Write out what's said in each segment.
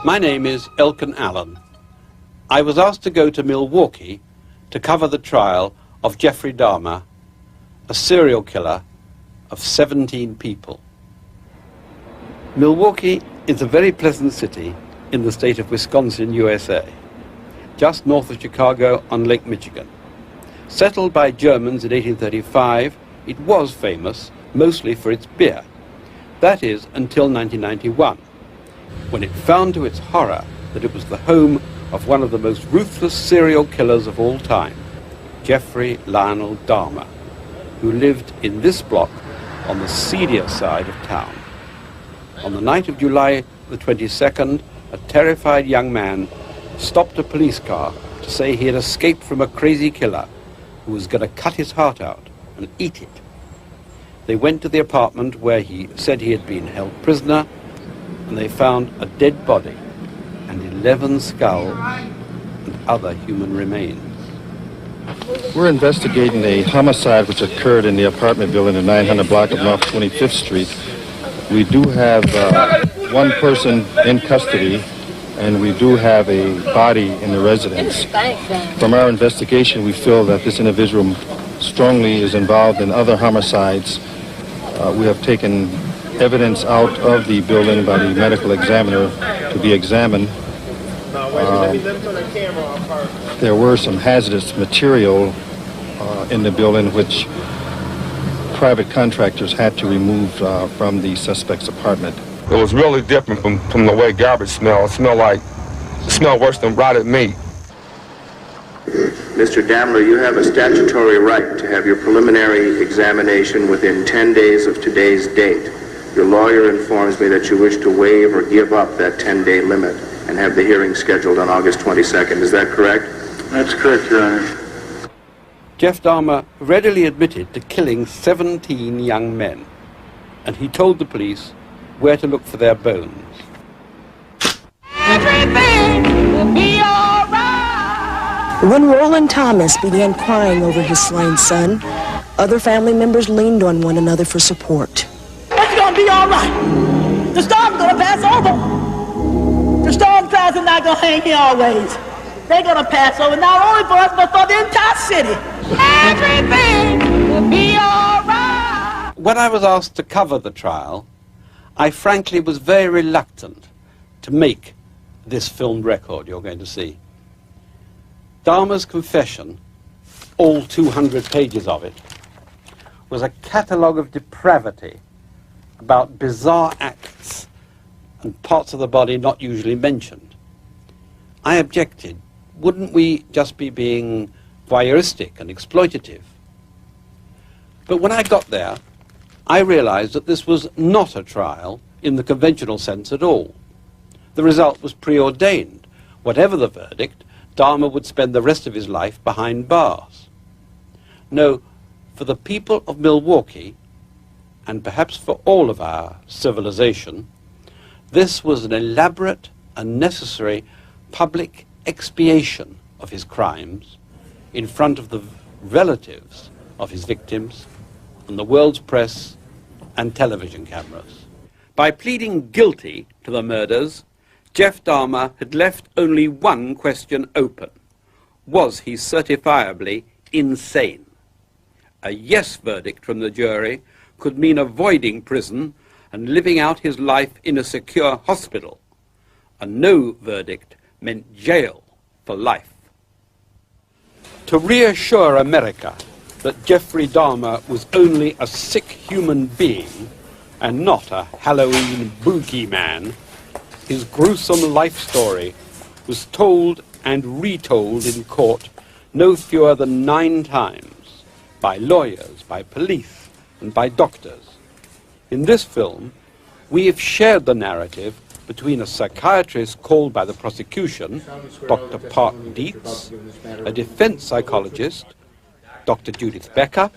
My name is Elkin Allen. I was asked to go to Milwaukee to cover the trial of Jeffrey Dahmer, a serial killer of 17 people. Milwaukee is a very pleasant city in the state of Wisconsin, USA, just north of Chicago on Lake Michigan. Settled by Germans in 1835, it was famous mostly for its beer. That is, until 1991, when it found to its horror that it was the home of one of the most ruthless serial killers of all time, Jeffrey Lionel Dahmer, who lived in this block on the seedier side of town. On the night of July the 22nd, a terrified young man stopped a police car to say he had escaped from a crazy killer who was going to cut his heart out and eat it. They went to the apartment where he said he had been held prisoner, and they found a dead body and 11 skulls and other human remains. We're investigating a homicide which occurred in the apartment building in the 900 block of North 25th Street. We do have one person in custody, and we do have a body in the residence. From our investigation, we feel that this individual strongly is involved in other homicides. We have taken evidence out of the building by the medical examiner to be examined. There were some hazardous material in the building which private contractors had to remove from the suspect's apartment. It was really different from the way garbage smelled. It smelled worse than rotted meat. Mr. Dammler, you have a statutory right to have your preliminary examination within 10 days of today's date. Your lawyer informs me that you wish to waive or give up that 10-day limit and have the hearing scheduled on August 22nd. Is that correct? That's correct, Your Honor. Jeff Dahmer readily admitted to killing 17 young men, and he told the police where to look for their bones. Everything will be all right. When Roland Thomas began crying over his slain son, other family members leaned on one another for support. It's gonna be all right. The storm's gonna pass over. The storm clouds are not gonna hang here always. They're gonna pass over, not only for us, but for the entire city. Everything will be all right. When I was asked to cover the trial, I frankly was very reluctant to make this filmed record you're going to see. Dahmer's confession, all 200 pages of it, was a catalogue of depravity about bizarre acts and parts of the body not usually mentioned. I objected. Wouldn't we just be being voyeuristic and exploitative? But when I got there, I realized that this was not a trial in the conventional sense at all. The result was preordained. Whatever the verdict, Dahmer would spend the rest of his life behind bars. No, for the people of Milwaukee, and perhaps for all of our civilization, this was an elaborate and necessary public expiation of his crimes in front of the relatives of his victims and the world's press and television cameras. By pleading guilty to the murders, Jeff Dahmer had left only one question open. Was he certifiably insane? A yes verdict from the jury could mean avoiding prison and living out his life in a secure hospital. A no verdict meant jail for life. To reassure America that Jeffrey Dahmer was only a sick human being and not a Halloween boogeyman, his gruesome life story was told and retold in court no fewer than 9 times by lawyers, by police, and by doctors. In this film, we have shared the narrative between a psychiatrist called by the prosecution, Dr. Park Dietz, a defense psychologist, Dr. Judith Becker,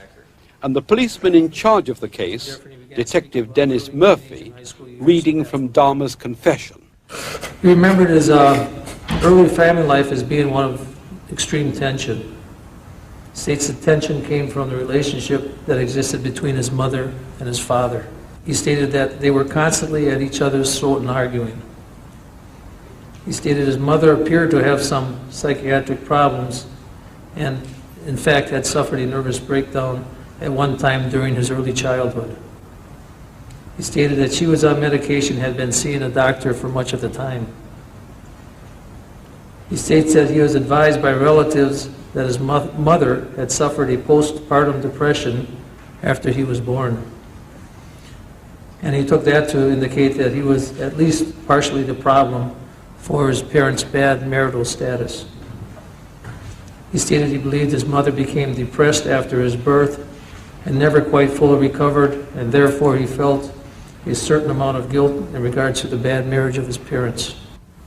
and the policeman in charge of the case, Detective Dennis Murphy, reading from Dahmer's confession. He remembered his early family life as being one of extreme tension. States the tension came from the relationship that existed between his mother and his father. He stated that they were constantly at each other's throat and arguing. He stated his mother appeared to have some psychiatric problems and, in fact, had suffered a nervous breakdown at one time during his early childhood. He stated that she was on medication, had been seeing a doctor for much of the time. He states that he was advised by relatives that his mother had suffered a postpartum depression after he was born. And he took that to indicate that he was at least partially the problem for his parents' bad marital status. He stated he believed his mother became depressed after his birth and never quite fully recovered, and therefore he felt a certain amount of guilt in regards to the bad marriage of his parents.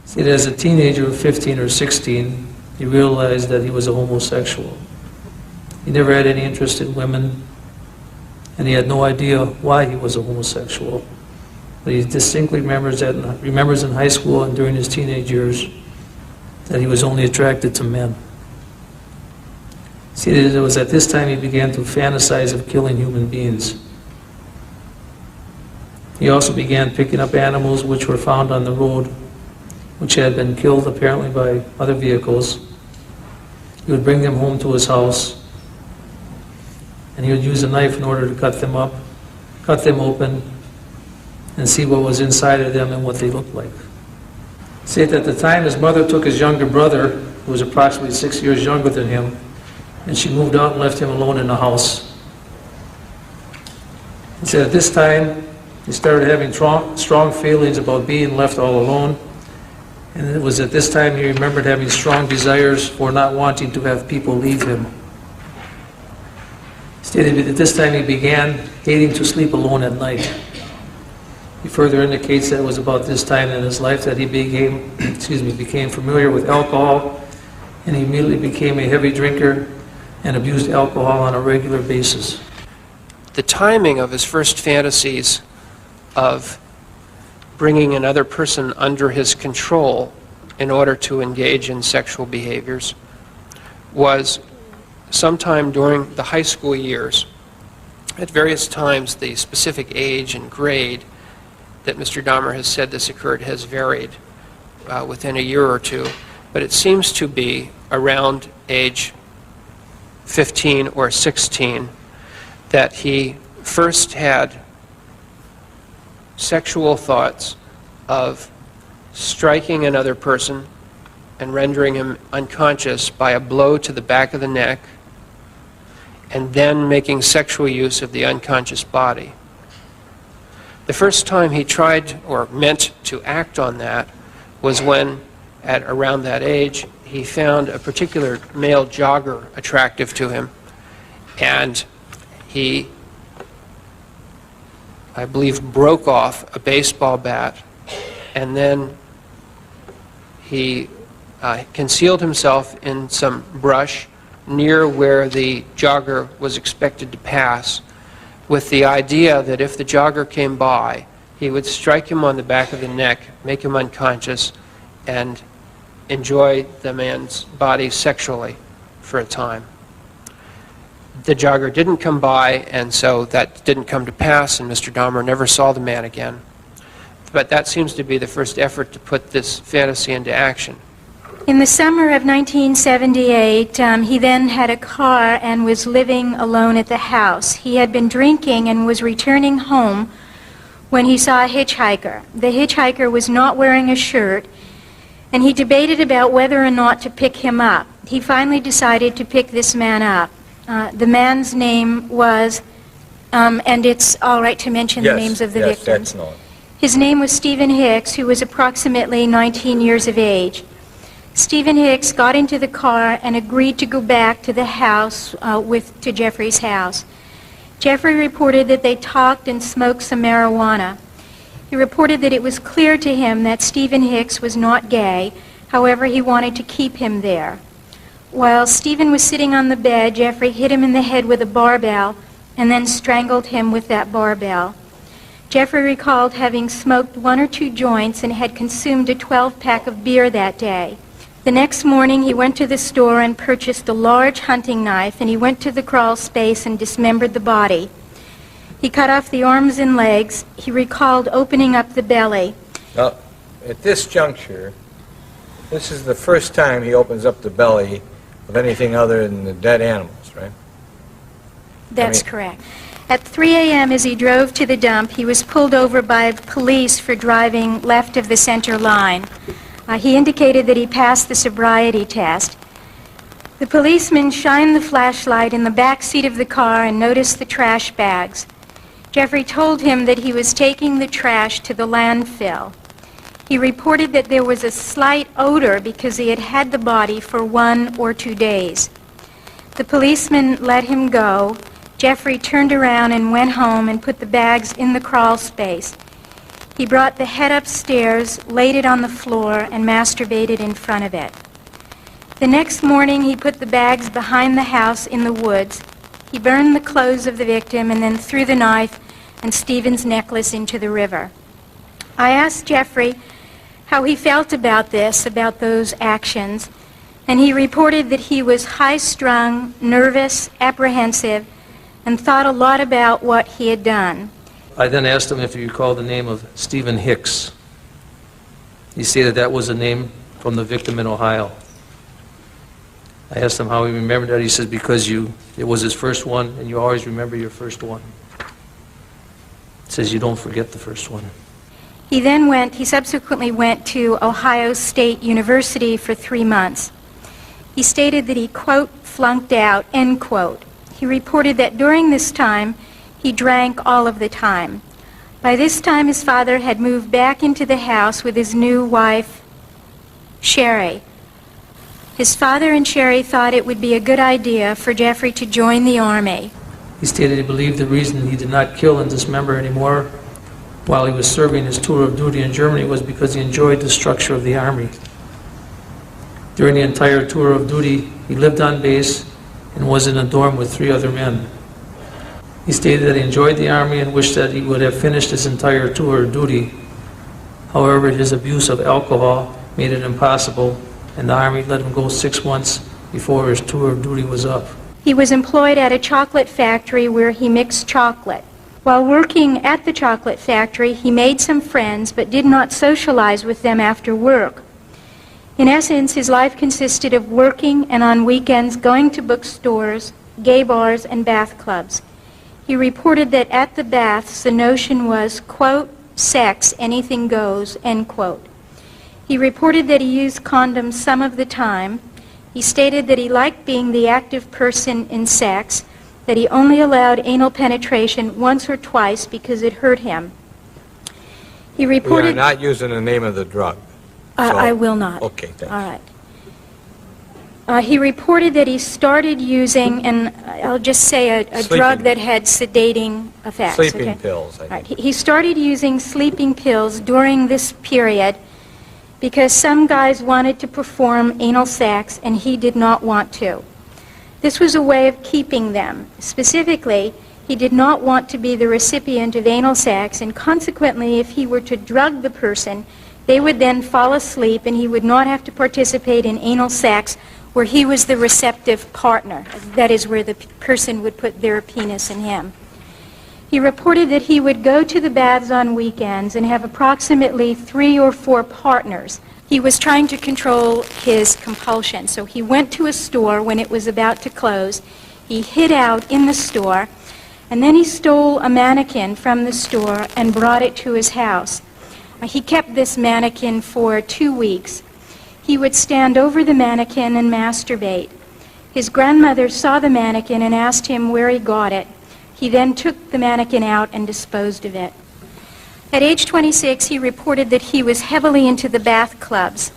He stated as a teenager of 15 or 16, he realized that he was a homosexual. He never had any interest in women, and he had no idea why he was a homosexual. But he distinctly remembers in high school and during his teenage years that he was only attracted to men. See, it was at this time he began to fantasize of killing human beings. He also began picking up animals which were found on the road, which had been killed apparently by other vehicles. He would bring them home to his house, and he would use a knife in order to cut them up, cut them open, and see what was inside of them and what they looked like. See, at the time his mother took his younger brother, who was approximately 6 years younger than him, and she moved out and left him alone in the house. He said at this time he started having strong feelings about being left all alone, and it was at this time he remembered having strong desires for not wanting to have people leave him. He stated that at this time he began hating to sleep alone at night. He further indicates that it was about this time in his life that he became familiar with alcohol, and he immediately became a heavy drinker and abused alcohol on a regular basis. The timing of his first fantasies of bringing another person under his control in order to engage in sexual behaviors was sometime during the high school years. At various times, the specific age and grade that Mr. Dahmer has said this occurred has varied within a year or two, but it seems to be around age 15 or 16 that he first had sexual thoughts of striking another person and rendering him unconscious by a blow to the back of the neck, and then making sexual use of the unconscious body. The first time he tried or meant to act on that was when, at around that age, he found a particular male jogger attractive to him, and he, I believe, broke off a baseball bat, and then he concealed himself in some brush near where the jogger was expected to pass, with the idea that if the jogger came by, he would strike him on the back of the neck, make him unconscious, and enjoy the man's body sexually for a time. The jogger didn't come by, and so that didn't come to pass, and Mr. Dahmer never saw the man again. But that seems to be the first effort to put this fantasy into action. In the summer of 1978, he then had a car and was living alone at the house. He had been drinking and was returning home when he saw a hitchhiker. The hitchhiker was not wearing a shirt, and he debated about whether or not to pick him up. He finally decided to pick this man up. The man's name was, and it's all right to mention the names of the victims. His name was Stephen Hicks, who was approximately 19 years of age. Stephen Hicks got into the car and agreed to go back to the house, to Jeffrey's house. Jeffrey reported that they talked and smoked some marijuana. He reported that it was clear to him that Stephen Hicks was not gay, however he wanted to keep him there. While Stephen was sitting on the bed, Jeffrey hit him in the head with a barbell and then strangled him with that barbell. Jeffrey recalled having smoked 1 or 2 joints and had consumed a 12-pack of beer that day. The next morning, he went to the store and purchased a large hunting knife, and he went to the crawl space and dismembered the body. He cut off the arms and legs. He recalled opening up the belly. Now, at this juncture, This is the first time he opens up the belly of anything other than the dead animals, right? That's correct. At 3 a.m. as he drove to the dump, he was pulled over by police for driving left of the center line. He indicated that he passed the sobriety test. The policeman shined the flashlight in the back seat of the car and noticed the trash bags. Jeffrey told him that he was taking the trash to the landfill. He reported that there was a slight odor because he had had the body for 1 or 2 days. The policeman let him go. Jeffrey turned around and went home and put the bags in the crawl space. He brought the head upstairs, laid it on the floor, and masturbated in front of it. The next morning, he put the bags behind the house in the woods. He burned the clothes of the victim and then threw the knife and Stephen's necklace into the river. I asked Jeffrey how he felt about this, about those actions, and he reported that he was high-strung, nervous, apprehensive, and thought a lot about what he had done. I then asked him if he recalled the name of Stephen Hicks. He stated that was a name from the victim in Ohio. I asked him how he remembered that. He says, because it was his first one, and you always remember your first one. He says, you don't forget the first one. He subsequently went to Ohio State University for 3 months. He stated that he, quote, flunked out, end quote. He reported that during this time, he drank all of the time. By this time, his father had moved back into the house with his new wife, Sherry. His father and Sherry thought it would be a good idea for Jeffrey to join the Army. He stated he believed the reason he did not kill and dismember anymore while he was serving his tour of duty in Germany was because he enjoyed the structure of the Army. During the entire tour of duty, he lived on base and was in a dorm with 3 other men. He stated that he enjoyed the Army and wished that he would have finished his entire tour of duty. However, his abuse of alcohol made it impossible, and the Army let him go 6 months before his tour of duty was up. He was employed at a chocolate factory where he mixed chocolate. While working at the chocolate factory, he made some friends but did not socialize with them after work. In essence, his life consisted of working and on weekends going to bookstores, gay bars, and bath clubs. He reported that at the baths the notion was, quote, sex, anything goes, end quote. He reported that he used condoms some of the time. He stated that he liked being the active person in sex, that he only allowed anal penetration once or twice because it hurt him. He reported... We are not using the name of the drug. I will not. Okay, thanks. All right. He reported that he started using, and I'll just say a drug that had sedating effects. Sleeping pills, I think. Right. He started using sleeping pills during this period because some guys wanted to perform anal sex and he did not want to. This was a way of keeping them. Specifically, he did not want to be the recipient of anal sex, and consequently, if he were to drug the person, they would then fall asleep and he would not have to participate in anal sex where he was the receptive partner. That is where the person would put their penis in him. He reported that he would go to the baths on weekends and have approximately 3 or 4 partners. He was trying to control his compulsion, so he went to a store when it was about to close. He hid out in the store, and then he stole a mannequin from the store and brought it to his house. He kept this mannequin for 2 weeks. He would stand over the mannequin and masturbate. His grandmother saw the mannequin and asked him where he got it. He then took the mannequin out and disposed of it. At age 26, he reported that he was heavily into the bath clubs.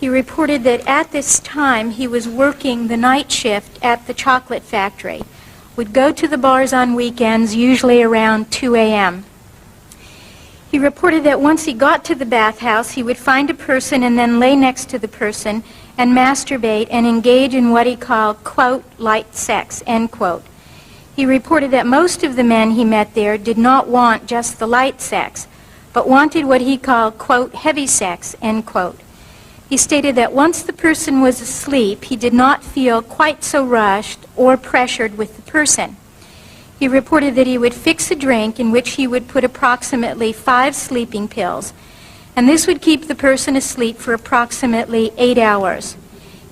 He reported that at this time he was working the night shift at the chocolate factory, would go to the bars on weekends, usually around 2 a.m. He reported that once he got to the bathhouse, he would find a person and then lay next to the person and masturbate and engage in what he called, quote, light sex, end quote. He reported that most of the men he met there did not want just the light sex, but wanted what he called, quote, heavy sex, end quote. He stated that once the person was asleep, he did not feel quite so rushed or pressured with the person. He reported that he would fix a drink in which he would put approximately 5 sleeping pills, and this would keep the person asleep for approximately 8 hours.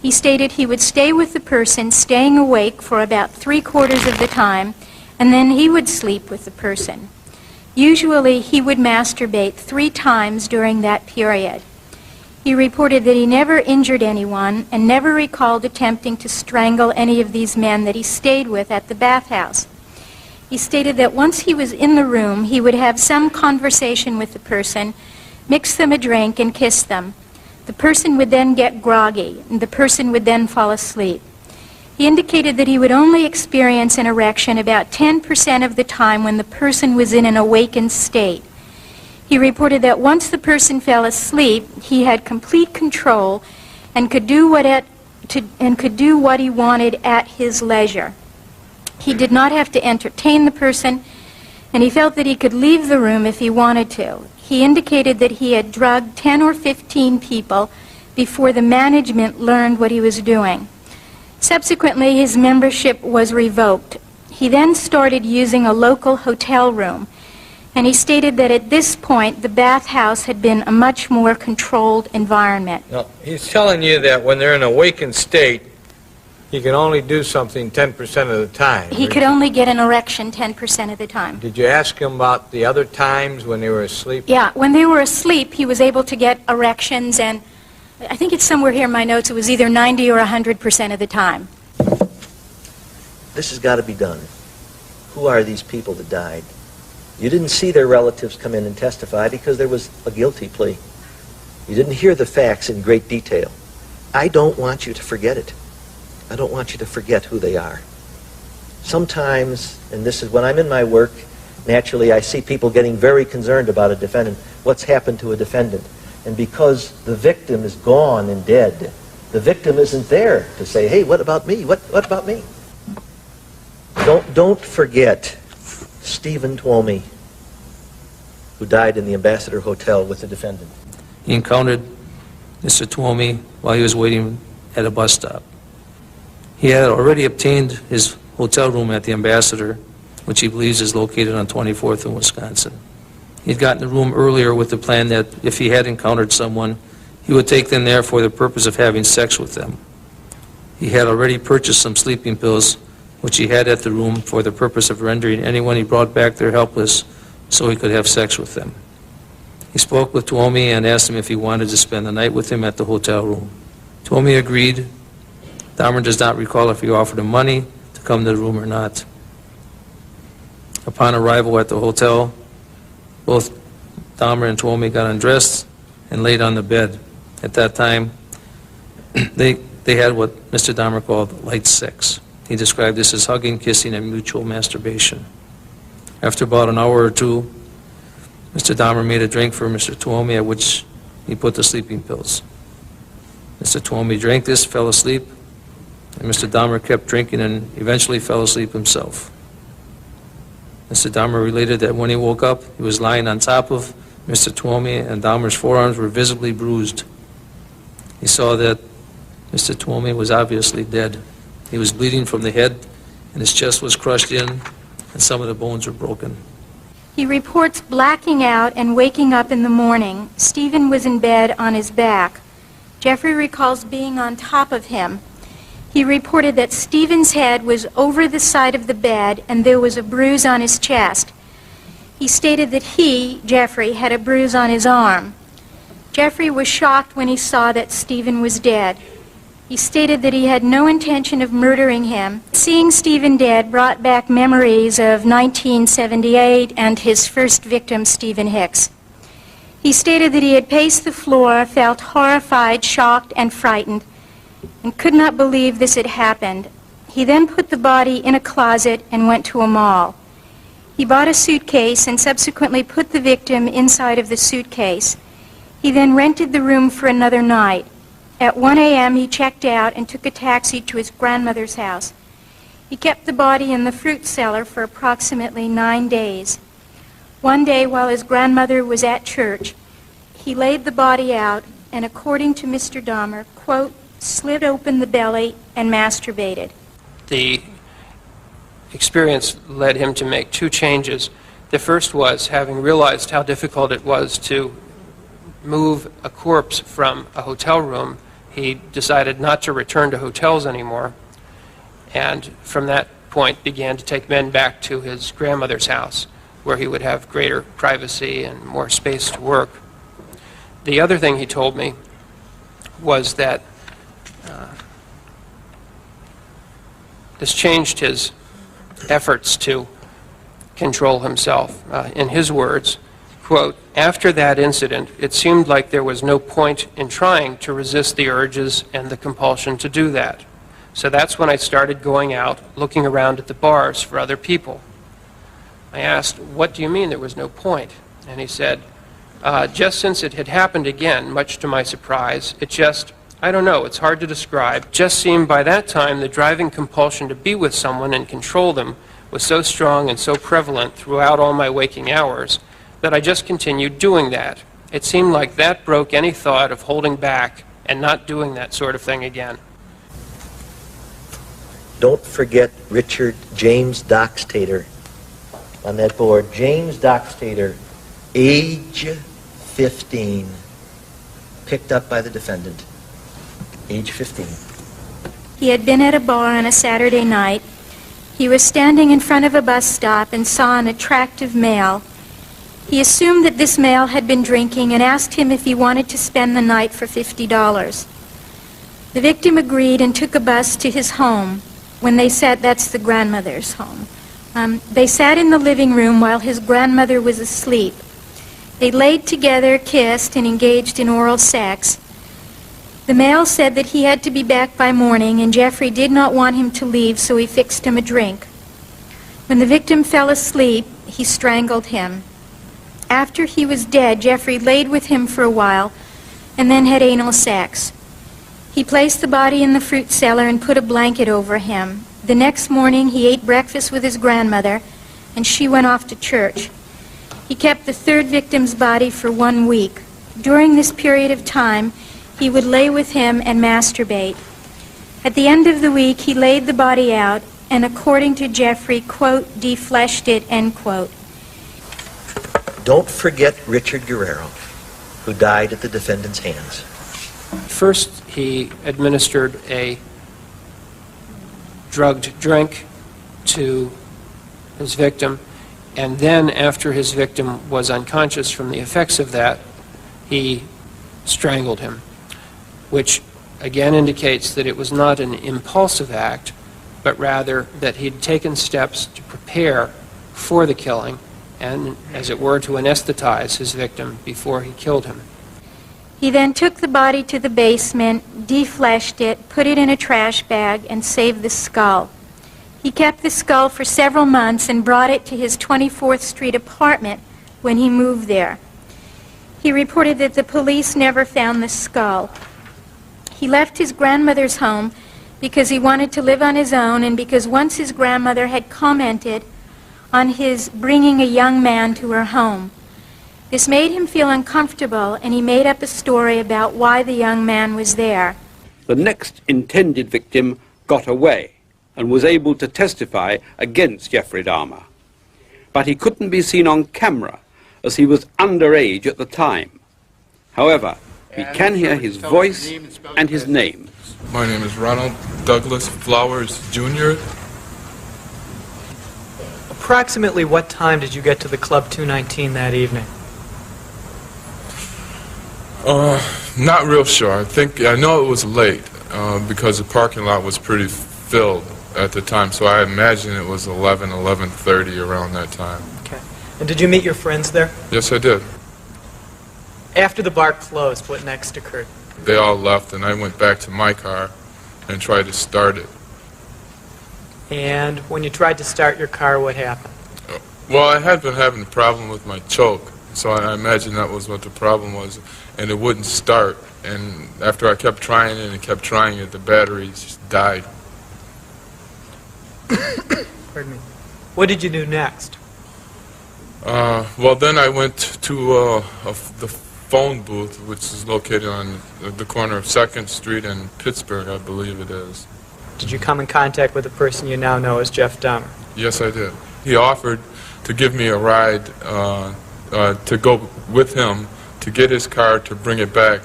He stated he would stay with the person, staying awake for about 3/4 of the time, and then he would sleep with the person. Usually, he would masturbate 3 times during that period. He reported that he never injured anyone and never recalled attempting to strangle any of these men that he stayed with at the bathhouse. He stated that once he was in the room, he would have some conversation with the person, mix them a drink, and kiss them. The person would then get groggy, and the person would then fall asleep. He indicated that he would only experience an erection about 10% of the time when the person was in an awakened state. He reported that once the person fell asleep, he had complete control and could do what he wanted at his leisure. He did not have to entertain the person, and he felt that he could leave the room if he wanted to. He indicated that he had drugged 10 or 15 people before the management learned what he was doing. Subsequently, his membership was revoked. He then started using a local hotel room, and he stated that at this point, the bathhouse had been a much more controlled environment. No, he's telling you that when they're in an awakened state, he can only do something 10% of the time. He could only get an erection 10% of the time. Did you ask him about the other times when they were asleep? Yeah, when they were asleep, he was able to get erections, and I think it's somewhere here in my notes, it was either 90 or 100% of the time. This has got to be done. Who are these people that died? You didn't see their relatives come in and testify because there was a guilty plea. You didn't hear the facts in great detail. I don't want you to forget it. I don't want you to forget who they are. Sometimes, and this is when I'm in my work, naturally I see people getting very concerned about a defendant, what's happened to a defendant. And because the victim is gone and dead, the victim isn't there to say, hey, what about me? What about me? Don't forget Stephen Twomey, who died in the Ambassador Hotel with the defendant. He encountered Mr. Twomey while he was waiting at a bus stop. He had already obtained his hotel room at the Ambassador, which he believes is located on 24th in Wisconsin. He'd gotten the room earlier with the plan that if he had encountered someone, he would take them there for the purpose of having sex with them. He had already purchased some sleeping pills, which he had at the room for the purpose of rendering anyone he brought back there helpless so he could have sex with them. He spoke with Twomey and asked him if he wanted to spend the night with him at the hotel room. Twomey agreed. Dahmer does not recall if he offered him money to come to the room or not. Upon arrival at the hotel, both Dahmer and Twomey got undressed and laid on the bed. At that time, they had what Mr. Dahmer called light sex. He described this as hugging, kissing, and mutual masturbation. After about an hour or two, Mr. Dahmer made a drink for Mr. Twomey, at which he put the sleeping pills. Mr. Twomey drank this, fell asleep, and Mr. Dahmer kept drinking and eventually fell asleep himself. Mr. Dahmer related that when he woke up, he was lying on top of Mr. Twomey, and Dahmer's forearms were visibly bruised. He saw that Mr. Twomey was obviously dead. He was bleeding from the head, and his chest was crushed in, and some of the bones were broken. He reports blacking out and waking up in the morning. Stephen was in bed on his back. Jeffrey recalls being on top of him. He reported that Stephen's head was over the side of the bed and there was a bruise on his chest. He stated that he, Jeffrey, had a bruise on his arm. Jeffrey was shocked when he saw that Stephen was dead. He stated that he had no intention of murdering him. Seeing Stephen dead brought back memories of 1978 and his first victim, Stephen Hicks. He stated that he had paced the floor, felt horrified, shocked, and frightened, and could not believe this had happened. He then put the body in a closet and went to a mall. He bought a suitcase and subsequently put the victim inside of the suitcase. He then rented the room for another night. At 1 a.m. he checked out and took a taxi to his grandmother's house. He kept the body in the fruit cellar for approximately 9 days. One day while his grandmother was at church, he laid the body out and, according to Mr. Dahmer, quote, slit open the belly and masturbated. The experience led him to make two changes. The first was, having realized how difficult it was to move a corpse from a hotel room, he decided not to return to hotels anymore, and from that point began to take men back to his grandmother's house, where he would have greater privacy and more space to work. The other thing he told me was that this changed his efforts to control himself. In his words, quote, "After that incident, it seemed like there was no point in trying to resist the urges and the compulsion to do that. So that's when I started going out, looking around at the bars for other people." I asked, "What do you mean there was no point?" And he said, "Just since it had happened again, much to my surprise, it just, I don't know, it's hard to describe, just seemed by that time the driving compulsion to be with someone and control them was so strong and so prevalent throughout all my waking hours that I just continued doing that. It seemed like that broke any thought of holding back and not doing that sort of thing again." Don't forget Richard James Doxtator on that board. James Doxtator, age 15, picked up by the defendant, age 15. He had been at a bar on a Saturday night. He was standing in front of a bus stop and saw an attractive male. He assumed that this male had been drinking and asked him if he wanted to spend the night for $50. The victim agreed and took a bus to his home. When they sat, that's the grandmother's home. They sat in the living room while his grandmother was asleep. They laid together, kissed, and engaged in oral sex. The male said that he had to be back by morning, and Jeffrey did not want him to leave, so he fixed him a drink. When the victim fell asleep, he strangled him. After he was dead, Jeffrey laid with him for a while and then had anal sex. He placed the body in the fruit cellar and put a blanket over him. The next morning, he ate breakfast with his grandmother, and she went off to church. He kept the third victim's body for 1 week. During this period of time, he would lay with him and masturbate. At the end of the week, he laid the body out and, according to Jeffrey, quote, defleshed it, end quote. Don't forget Richard Guerrero, who died at the defendant's hands. First, he administered a drugged drink to his victim, and then after his victim was unconscious from the effects of that, he strangled him, which again indicates that it was not an impulsive act, but rather that he'd taken steps to prepare for the killing and, as it were, to anesthetize his victim before he killed him. He then took the body to the basement, defleshed it, put it in a trash bag, and saved the skull. He kept the skull for several months and brought it to his 24th Street apartment when he moved there. He reported that the police never found the skull. He left his grandmother's home because he wanted to live on his own and because once his grandmother had commented on his bringing a young man to her home. This made him feel uncomfortable, and he made up a story about why the young man was there. The next intended victim got away and was able to testify against Jeffrey Dahmer. But he couldn't be seen on camera as he was underage at the time. However, we can hear his voice and his name. My name is Ronald Douglas Flowers, Jr. Approximately what time did you get to the Club 219 that evening? Not real sure. I know it was late because the parking lot was pretty filled at the time, so I imagine it was 11:30 around that time. Okay. And did you meet your friends there? Yes, I did. After the bar closed, what next occurred? They all left, and I went back to my car and tried to start it. And when you tried to start your car, what happened? Well, I had been having a problem with my choke, so I imagine that was what the problem was, and it wouldn't start. And after I kept trying it and kept trying it, the battery just died. Pardon me. What did you do next? Well, then I went to the phone booth, which is located on the corner of 2nd Street and Pittsburgh, I believe it is. Did you come in contact with the person you now know as Jeff Dahmer? Yes, I did. He offered to give me a ride to go with him to get his car to bring it back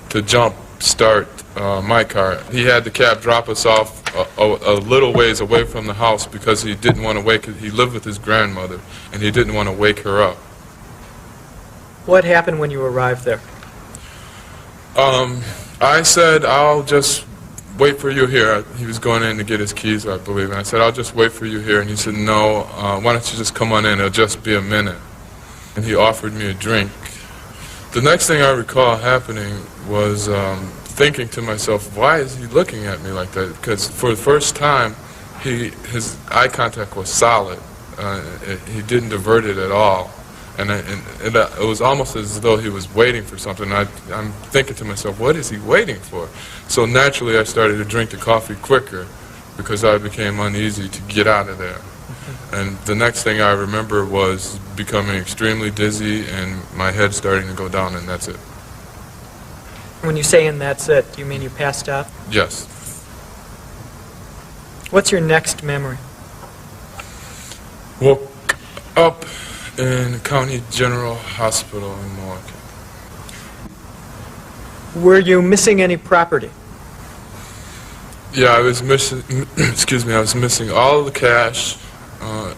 to jump start my car. He had the cab drop us off a little ways away from the house because he didn't want to wake, he lived with his grandmother, and he didn't want to wake her up. What happened when you arrived there? I said, I'll just wait for you here. He was going in to get his keys, I believe, and I said, I'll just wait for you here. And he said, no, why don't you just come on in, it'll just be a minute. And he offered me a drink. The next thing I recall happening was thinking to myself, why is he looking at me like that? Because for the first time, his eye contact was solid. He didn't divert it at all. And it was almost as though he was waiting for something. I'm thinking to myself, what is he waiting for? So naturally, I started to drink the coffee quicker because I became uneasy to get out of there. And the next thing I remember was becoming extremely dizzy and my head starting to go down, and that's it. When you say and that's it, do you mean you passed out? Yes. What's your next memory? Woke up in County General Hospital in Milwaukee. Were you missing any property? Yeah, I was missing, excuse me, I was missing all of the cash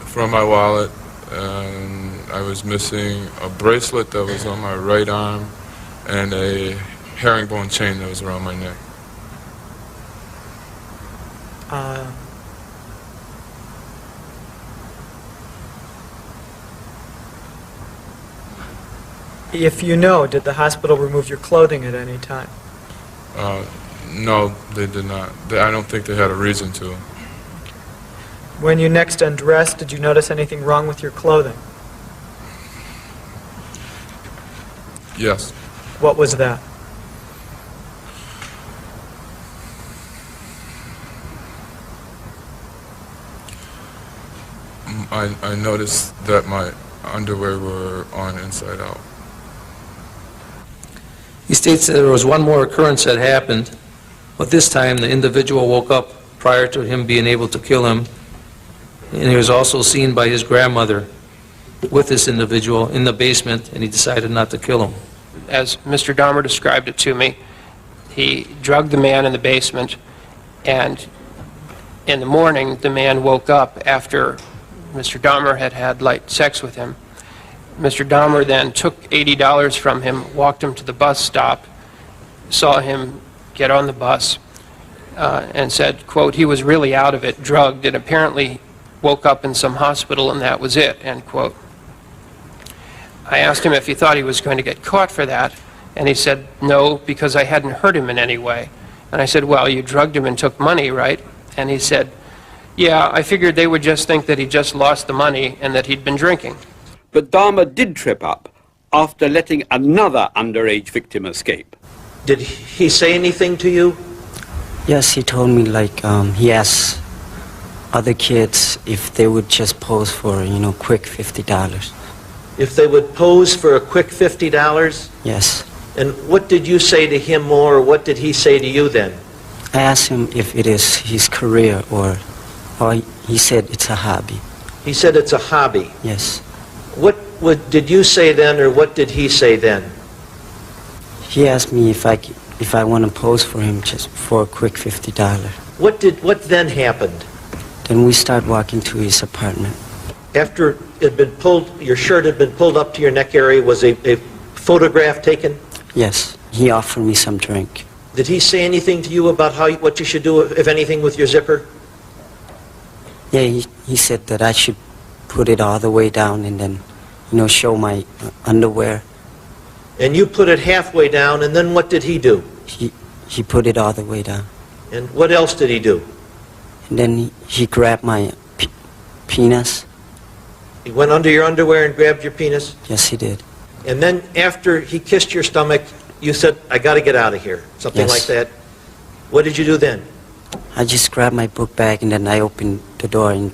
from my wallet, and I was missing a bracelet that was on my right arm and a herringbone chain that was around my neck. If you know, did the hospital remove your clothing at any time? No, they did not. I don't think they had a reason to. When you next undressed, did you notice anything wrong with your clothing? Yes. What was that? I noticed that my underwear were on inside out. He states that there was one more occurrence that happened, but this time the individual woke up prior to him being able to kill him, and he was also seen by his grandmother with this individual in the basement, and he decided not to kill him. As Mr. Dahmer described it to me, he drugged the man in the basement, and in the morning the man woke up after Mr. Dahmer had had light sex with him. Mr. Dahmer then took $80 from him, walked him to the bus stop, saw him get on the bus, and said, quote, he was really out of it, drugged, and apparently woke up in some hospital and that was it, end quote. I asked him if he thought he was going to get caught for that, and he said, no, because I hadn't hurt him in any way. And I said, well, you drugged him and took money, right? And he said, yeah, I figured they would just think that he just lost the money and that he'd been drinking. But Dahmer did trip up after letting another underage victim escape. Did he say anything to you? Yes, he told me, like, he asked other kids if they would just pose for, quick $50. If they would pose for a quick $50? Yes. And what did you say to him more, or what did he say to you then? I asked him if it is his career or he said it's a hobby. He said it's a hobby? Yes. What did you say then, or what did he say then? He asked me if I want to pose for him just for a quick $50. What then happened? Then we start walking to his apartment. After it had been pulled, your shirt had been pulled up to your neck area, was a photograph taken? Yes. He offered me some drink. Did he say anything to you about what you should do, if anything, with your zipper? Yeah, he said that I should put it all the way down and then, show my underwear. And you put it halfway down, and then what did he do? He put it all the way down. And what else did he do? And then he grabbed my penis. He went under your underwear and grabbed your penis? Yes, he did. And then after he kissed your stomach, you said, I got to get out of here, something like that. What did you do then? I just grabbed my book bag and then I opened the door and...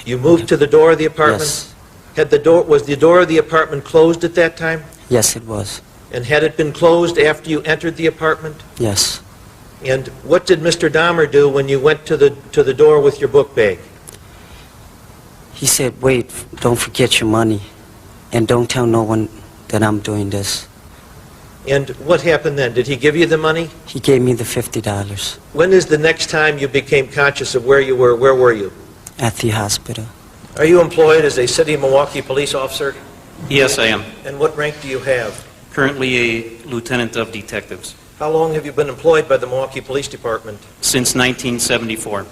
You moved to the door of the apartment? Yes. Was the door of the apartment closed at that time? Yes, it was. And had it been closed after you entered the apartment? Yes. And what did Mr. Dahmer do when you went to the door with your book bag? He said, wait, don't forget your money and don't tell no one that I'm doing this. And what happened then? Did he give you the money? He gave me the $50 When is the next time you became conscious of where you were? Where were you? at the hospital. Are you employed as a City of Milwaukee police officer? Yes, I am. And what rank do you have? Currently a lieutenant of detectives. How long have you been employed by the Milwaukee Police Department? Since 1974.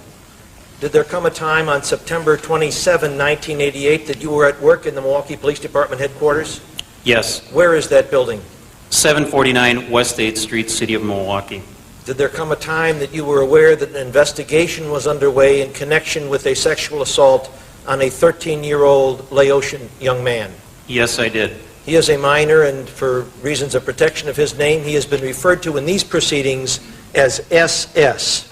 Did there come a time on September 27, 1988, that you were at work in the Milwaukee Police Department headquarters? Yes. Where is that building? 749 West 8th Street, City of Milwaukee. Did there come a time that you were aware that an investigation was underway in connection with a sexual assault on a 13-year-old Laotian young man? Yes, I did. He is a minor, and for reasons of protection of his name, he has been referred to in these proceedings as SS.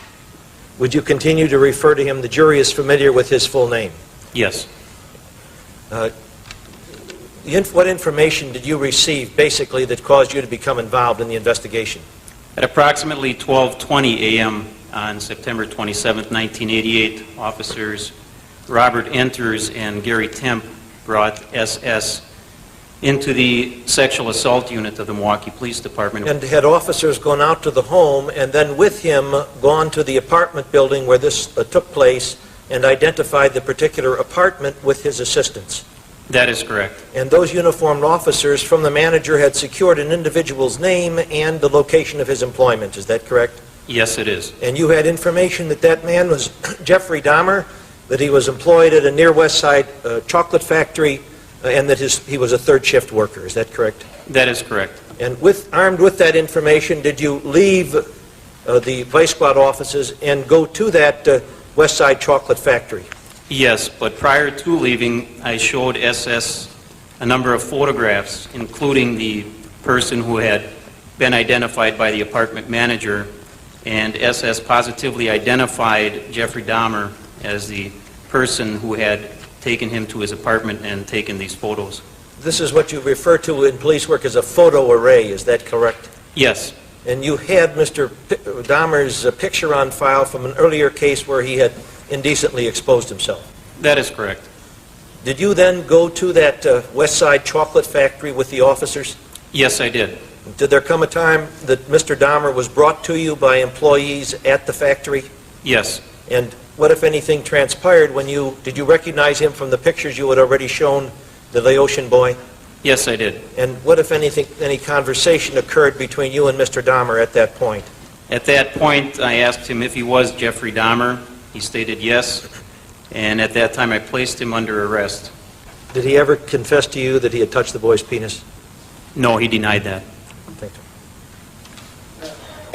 Would you continue to refer to him? The jury is familiar with his full name. Yes. What information did you receive, basically, that caused you to become involved in the investigation? At approximately 12:20 a.m. on September 27, 1988, officers Robert Enters and Gary Temp brought SS into the sexual assault unit of the Milwaukee Police Department. And had officers gone out to the home and then with him gone to the apartment building where this took place and identified the particular apartment with his assistants? That is correct. And those uniformed officers from the manager had secured an individual's name and the location of his employment. Is that correct? Yes, it is. And you had information that that man was Jeffrey Dahmer, that he was employed at a near West Side chocolate factory, and that he was a third shift worker. Is that correct? That is correct. And armed with that information, did you leave the Vice Squad offices and go to that West Side chocolate factory? Yes, but prior to leaving, I showed SS a number of photographs, including the person who had been identified by the apartment manager, and SS positively identified Jeffrey Dahmer as the person who had taken him to his apartment and taken these photos. This is what you refer to in police work as a photo array, is that correct? Yes. And you had Mr. Dahmer's picture on file from an earlier case where he had indecently exposed himself? That is correct. Did you then go to that West Side chocolate factory with the officers? Yes, I did. Did there come a time that Mr. Dahmer was brought to you by employees at the factory? Yes. And what, if anything, transpired when did you recognize him from the pictures you had already shown the Laotian boy? Yes, I did. And what, if anything, any conversation occurred between you and Mr. Dahmer at that point? At that point, I asked him if he was Jeffrey Dahmer. He stated yes, and at that time I placed him under arrest. Did he ever confess to you that he had touched the boy's penis? No, he denied that. Thank you.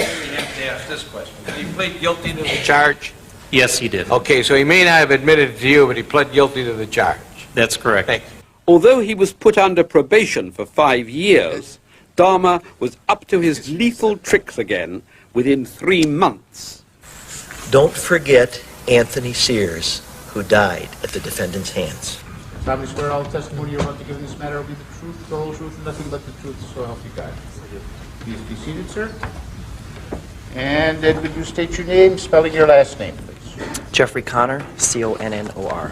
You have to ask this question. Did he plead guilty to the charge? Yes, he did. Okay, so he may not have admitted it to you, but he pled guilty to the charge. That's correct. Thank you. Although he was put under probation for 5 years, Dahmer was up to his lethal tricks again within 3 months. Don't forget Anthony Sears, who died at the defendant's hands. Solemnly swear all testimony you're about to give in this matter will be the truth, the whole truth, and nothing but the truth, so help you God. Please be seated, sir. And then would you state your name, spelling your last name, please? Jeffrey Connor, C-O-N-N-O-R.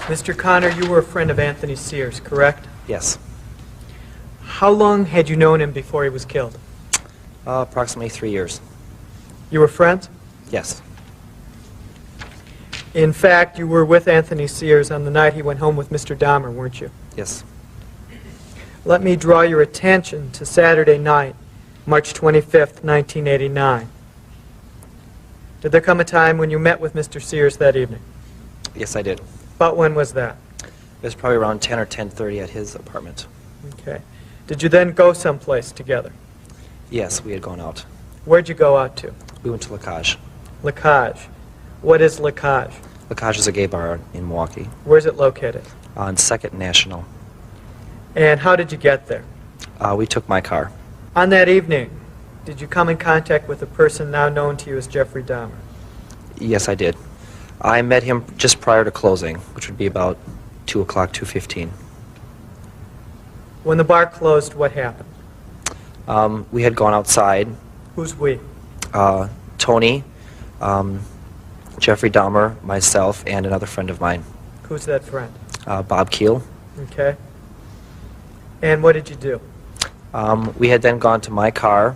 Mr. Connor, you were a friend of Anthony Sears, correct? Yes. How long had you known him before he was killed? Approximately 3 years. You were friends? Yes. In fact, you were with Anthony Sears on the night he went home with Mr. Dahmer, weren't you? Yes. Let me draw your attention to Saturday night, March 25th, 1989. Did there come a time when you met with Mr. Sears that evening? Yes, I did. About when was that? It was probably around 10 or 10:30 at his apartment. Okay. Did you then go someplace together? Yes, we had gone out. Where'd you go out to? We went to La Cage. La Cage. What is La Cage? La Cage is a gay bar in Milwaukee. Where's it located? On 2nd National. And how did you get there? We took my car. On that evening, did you come in contact with a person now known to you as Jeffrey Dahmer? Yes, I did. I met him just prior to closing, which would be about 2 o'clock, 2:15. When the bar closed, what happened? We had gone outside. Who's we? Tony, Jeffrey Dahmer, myself, and another friend of mine, Who's that friend? Bob Keel. Okay. And what did you do? We had then gone to my car.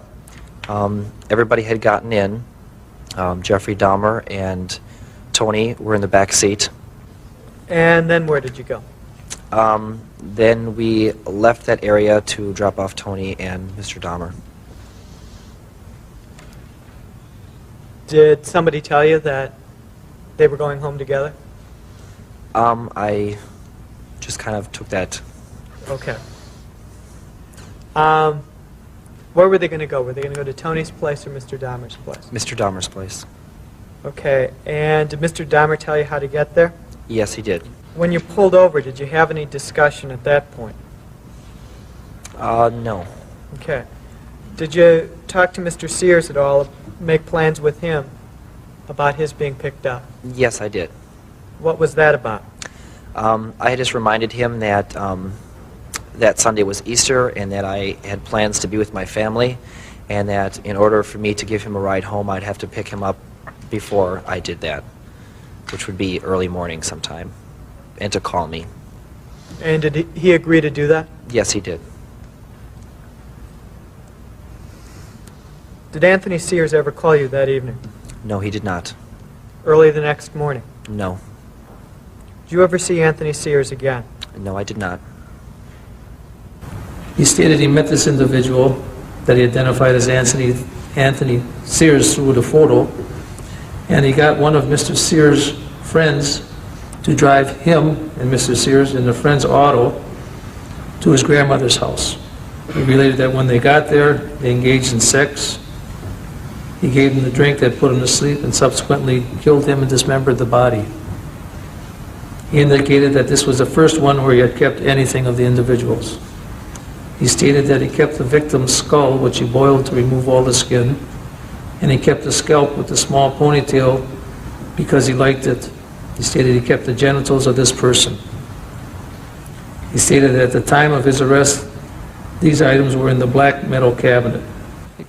Everybody had gotten in. Jeffrey Dahmer and Tony were in the back seat. And then where did you go? Then we left that area to drop off Tony and Mr. Dahmer. Did somebody tell you that they were going home together? I just kind of took that. Okay. Where were they going to go? Were they going to go to Tony's place or Mr. Dahmer's place? Mr. Dahmer's place. Okay. And did Mr. Dahmer tell you how to get there? Yes, he did. When you pulled over, did you have any discussion at that point? No. Okay. Did you talk to Mr. Sears at all, make plans with him about his being picked up? Yes, I did. What was that about? I had just reminded him that that Sunday was Easter and that I had plans to be with my family, and that in order for me to give him a ride home, I'd have to pick him up before I did that, which would be early morning sometime, and to call me. And did he agree to do that? Yes, he did. Did Anthony Sears ever call you that evening? No, he did not. Early the next morning? No. Did you ever see Anthony Sears again? No, I did not. He stated he met this individual that he identified as Anthony Sears through the photo, and he got one of Mr. Sears' friends to drive him and Mr. Sears in the friend's auto to his grandmother's house. He related that when they got there, they engaged in sex. He gave him the drink that put him to sleep and subsequently killed him and dismembered the body. He indicated that this was the first one where he had kept anything of the individuals. He stated that he kept the victim's skull, which he boiled to remove all the skin, and he kept the scalp with the small ponytail because he liked it. He stated he kept the genitals of this person. He stated that at the time of his arrest, these items were in the black metal cabinet.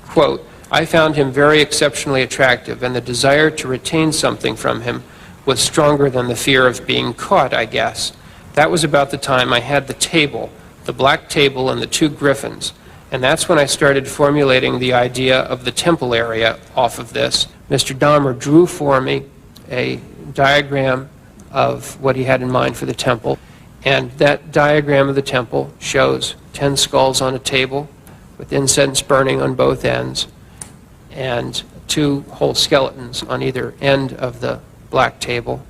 Quote, I found him very exceptionally attractive, and the desire to retain something from him was stronger than the fear of being caught, I guess. That was about the time I had the table, the black table and the two griffins, and that's when I started formulating the idea of the temple area off of this. Mr. Dahmer drew for me a diagram of what he had in mind for the temple, and that diagram of the temple shows 10 skulls on a table with incense burning on both ends, and 2 whole skeletons on either end of the black table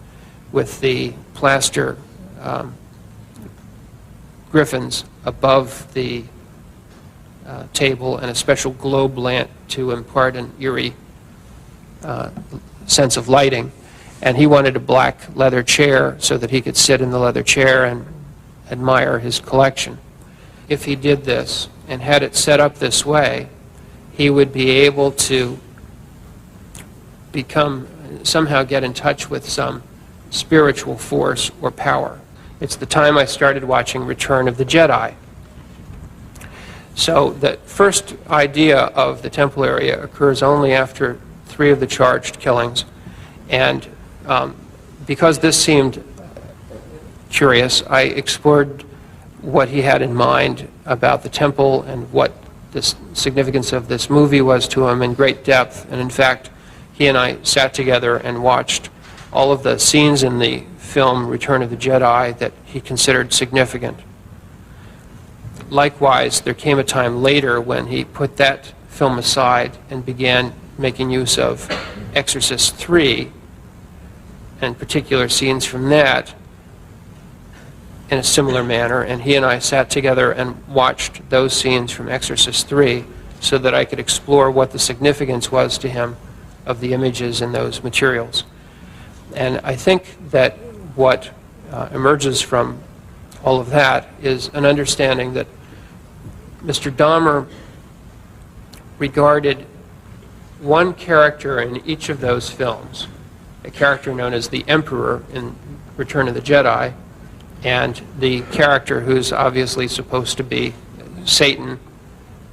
with the plaster griffins above the table and a special globe lamp to impart an eerie sense of lighting. And he wanted a black leather chair so that he could sit in the leather chair and admire his collection. If he did this and had it set up this way, he would be able to somehow get in touch with some spiritual force or power. It's the time I started watching Return of the Jedi. So the first idea of the temple area occurs only after 3 of the charged killings, and because this seemed curious, I explored what he had in mind about the temple and what the significance of this movie was to him in great depth. And in fact, he and I sat together and watched all of the scenes in the film Return of the Jedi that he considered significant. Likewise, there came a time later when he put that film aside and began making use of Exorcist III and particular scenes from that in a similar manner, and he and I sat together and watched those scenes from Exorcist III so that I could explore what the significance was to him of the images in those materials. And I think that what emerges from all of that is an understanding that Mr. Dahmer regarded one character in each of those films, a character known as the Emperor in Return of the Jedi, and the character who's obviously supposed to be Satan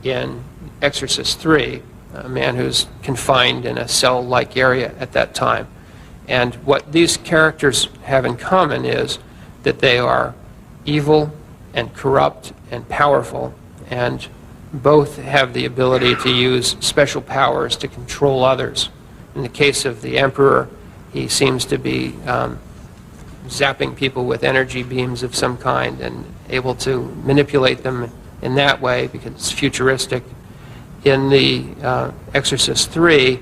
in Exorcist III, a man who's confined in a cell-like area at that time. And what these characters have in common is that they are evil, and corrupt and powerful, and both have the ability to use special powers to control others. In the case of the Emperor, he seems to be zapping people with energy beams of some kind and able to manipulate them in that way because it's futuristic. In The Exorcist III,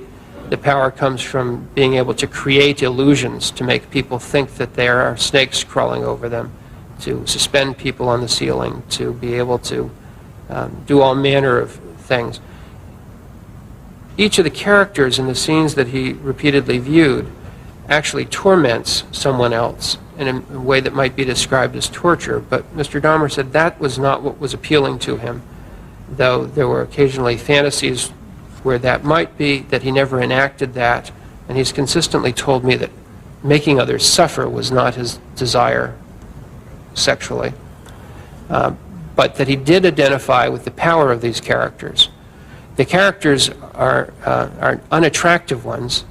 the power comes from being able to create illusions to make people think that there are snakes crawling over them, to suspend people on the ceiling, to be able to do all manner of things. Each of the characters in the scenes that he repeatedly viewed actually torments someone else in a way that might be described as torture, but Mr. Dahmer said that was not what was appealing to him, though there were occasionally fantasies where that might be, that he never enacted that, and he's consistently told me that making others suffer was not his desire sexually, but that he did identify with the power of these characters. The characters are unattractive ones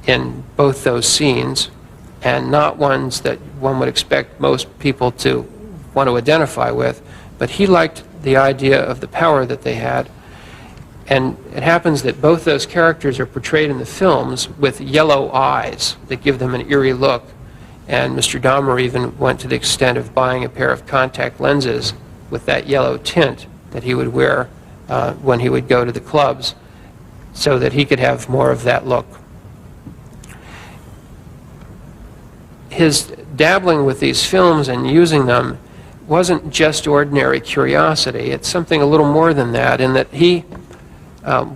in both those scenes, and not ones that one would expect most people to want to identify with, but he liked the idea of the power that they had. And it happens that both those characters are portrayed in the films with yellow eyes that give them an eerie look. And Mr. Dahmer even went to the extent of buying a pair of contact lenses with that yellow tint that he would wear when he would go to the clubs so that he could have more of that look. His dabbling with these films and using them wasn't just ordinary curiosity. It's something a little more than that, in that he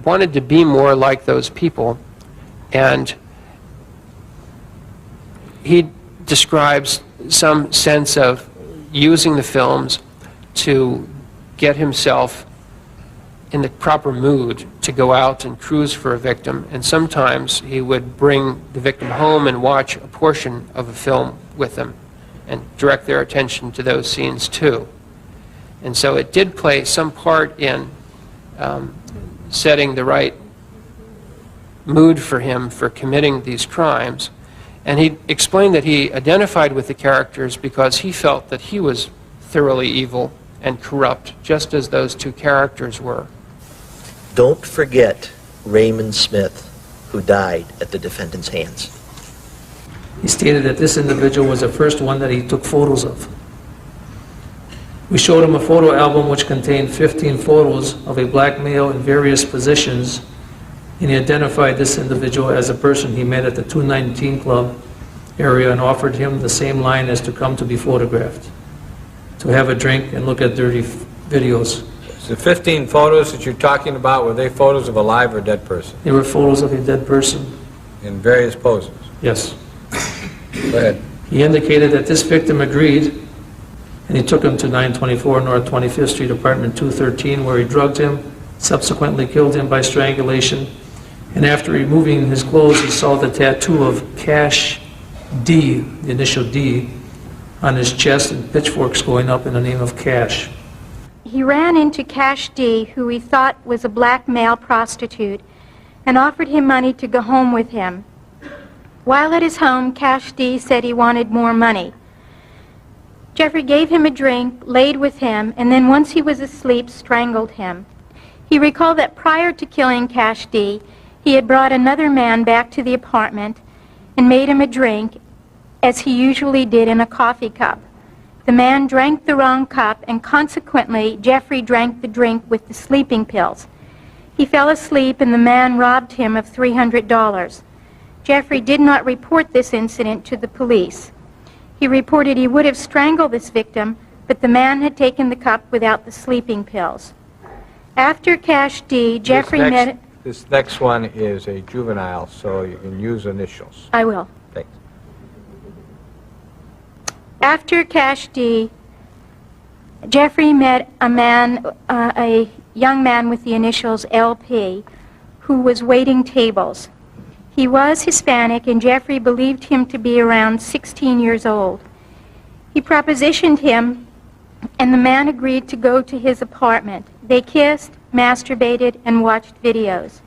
wanted to be more like those people, and he describes some sense of using the films to get himself in the proper mood to go out and cruise for a victim, and sometimes he would bring the victim home and watch a portion of a film with them and direct their attention to those scenes too. And so it did play some part in setting the right mood for him for committing these crimes. And he explained that he identified with the characters because he felt that he was thoroughly evil and corrupt, just as those two characters were. Don't forget Raymond Smith, who died at the defendant's hands. He stated that this individual was the first one that he took photos of. We showed him a photo album which contained 15 photos of a black male in various positions, and he identified this individual as a person he met at the 219 Club area and offered him the same line as to come to be photographed, to have a drink and look at dirty videos. The 15 photos that you're talking about, were they photos of a live or dead person? They were photos of a dead person. In various poses? Yes. Go ahead. He indicated that this victim agreed, and he took him to 924 North 25th Street, apartment 213, where he drugged him, subsequently killed him by strangulation, and after removing his clothes, he saw the tattoo of Cash D, the initial D, on his chest, and pitchforks going up in the name of Cash. He ran into Cash D, who he thought was a black male prostitute, and offered him money to go home with him. While at his home, Cash D said he wanted more money. Jeffrey gave him a drink, laid with him, and then once he was asleep, strangled him. He recalled that prior to killing Cash D, he had brought another man back to the apartment and made him a drink, as he usually did in a coffee cup. The man drank the wrong cup, and consequently, Jeffrey drank the drink with the sleeping pills. He fell asleep, and the man robbed him of $300. Jeffrey did not report this incident to the police. He reported he would have strangled this victim, but the man had taken the cup without the sleeping pills. After Cash D, Jeffrey met... This next one is a juvenile, so you can use initials. I will. Thanks. After Cash D, Jeffrey met a young man with the initials LP, who was waiting tables. He was Hispanic, and Jeffrey believed him to be around 16 years old. He propositioned him, and the man agreed to go to his apartment. They kissed, masturbated, and watched videos.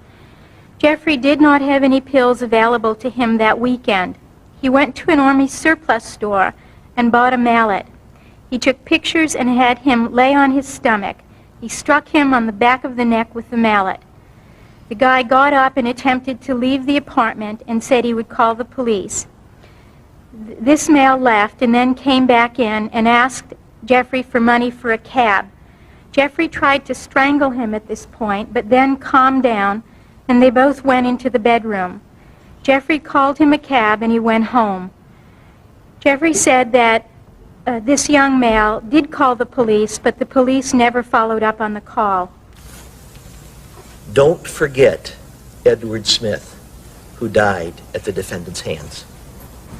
Jeffrey did not have any pills available to him that weekend. He went to an Army surplus store and bought a mallet. He He took pictures and had him lay on his stomach. He struck him on the back of the neck with the mallet. The guy got up and attempted to leave the apartment and said he would call the police. This male left and then came back in and asked Jeffrey for money for a cab. Jeffrey tried to strangle him at this point, but then calmed down, and they both went into the bedroom. Jeffrey called him a cab and he went home. Jeffrey said that this young male did call the police, but the police never followed up on the call. Don't forget Edward Smith, who died at the defendant's hands.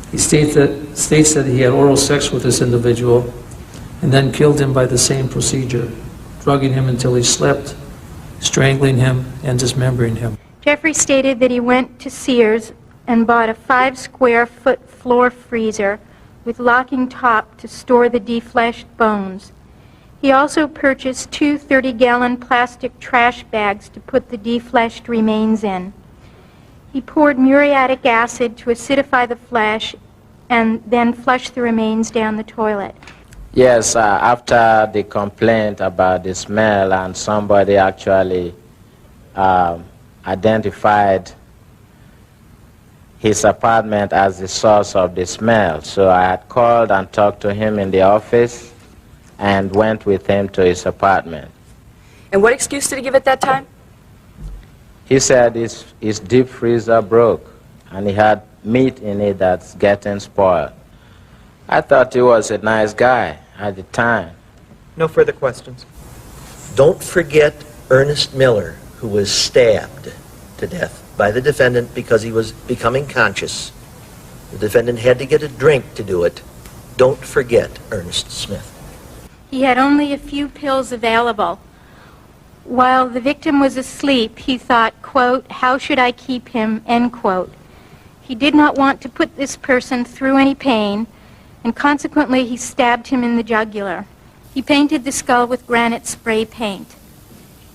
He states that he had oral sex with this individual and then killed him by the same procedure, drugging him until he slept, strangling him, and dismembering him. Jeffrey stated that he went to Sears and bought a 5-square-foot floor freezer with locking top to store the defleshed bones. He also purchased 2 30-gallon plastic trash bags to put the defleshed remains in. He poured muriatic acid to acidify the flesh and then flushed the remains down the toilet. Yes, after the complaint about the smell and somebody actually identified his apartment as the source of the smell. So I had called and talked to him in the office and went with him to his apartment. And what excuse did he give at that time? He said his deep freezer broke and he had meat in it that's getting spoiled. I thought he was a nice guy at the time. No further questions. Don't forget Ernest Miller, who was stabbed to death by the defendant because he was becoming conscious. The defendant had to get a drink to do it. Don't forget Ernest Smith. He had only a few pills available. While the victim was asleep, he thought, quote, "How should I keep him?" end quote. He did not want to put this person through any pain, and consequently he stabbed him in the jugular. He painted the skull with granite spray paint.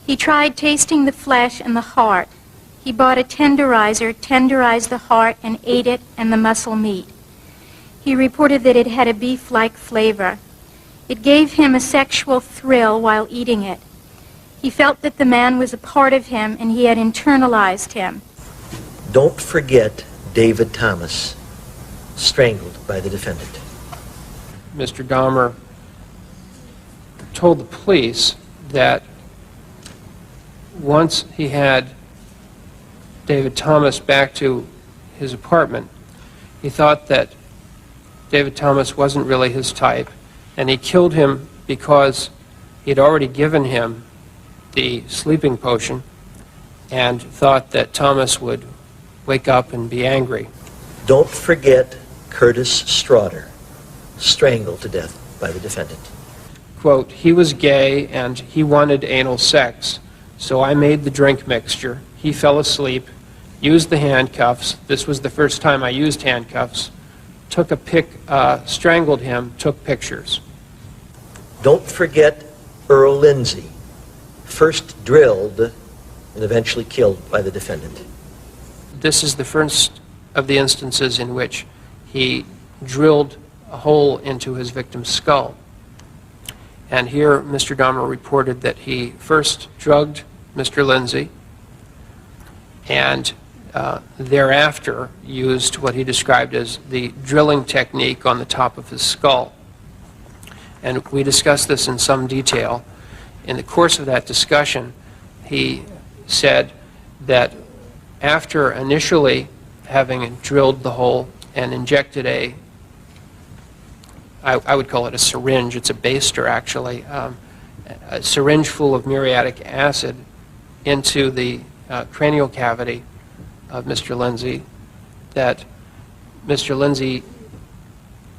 He tried tasting the flesh and the heart. He bought a tenderizer, tenderized the heart, and ate it and the muscle meat. He reported that it had a beef-like flavor. It gave him a sexual thrill while eating it. He felt that the man was a part of him and he had internalized him. Don't forget David Thomas, strangled by the defendant. Mr. Dahmer told the police that once he had David Thomas back to his apartment, he thought that David Thomas wasn't really his type, and he killed him because he'd already given him the sleeping potion and thought that Thomas would wake up and be angry. Don't forget Curtis Straughter, strangled to death by the defendant. Quote, "He was gay and he wanted anal sex, so I made the drink mixture. He fell asleep, used the handcuffs. This was the first time I used handcuffs. Strangled him, took pictures." Don't forget Earl Lindsay, first drilled and eventually killed by the defendant. This is the first of the instances in which he drilled a hole into his victim's skull. And here Mr. Dahmer reported that he first drugged Mr. Lindsay and thereafter used what he described as the drilling technique on the top of his skull. And we discussed this in some detail. In the course of that discussion, he said that after initially having drilled the hole and injected I would call it a syringe, it's a baster actually, a syringe full of muriatic acid into the cranial cavity of Mr. Lindsay, that Mr. Lindsay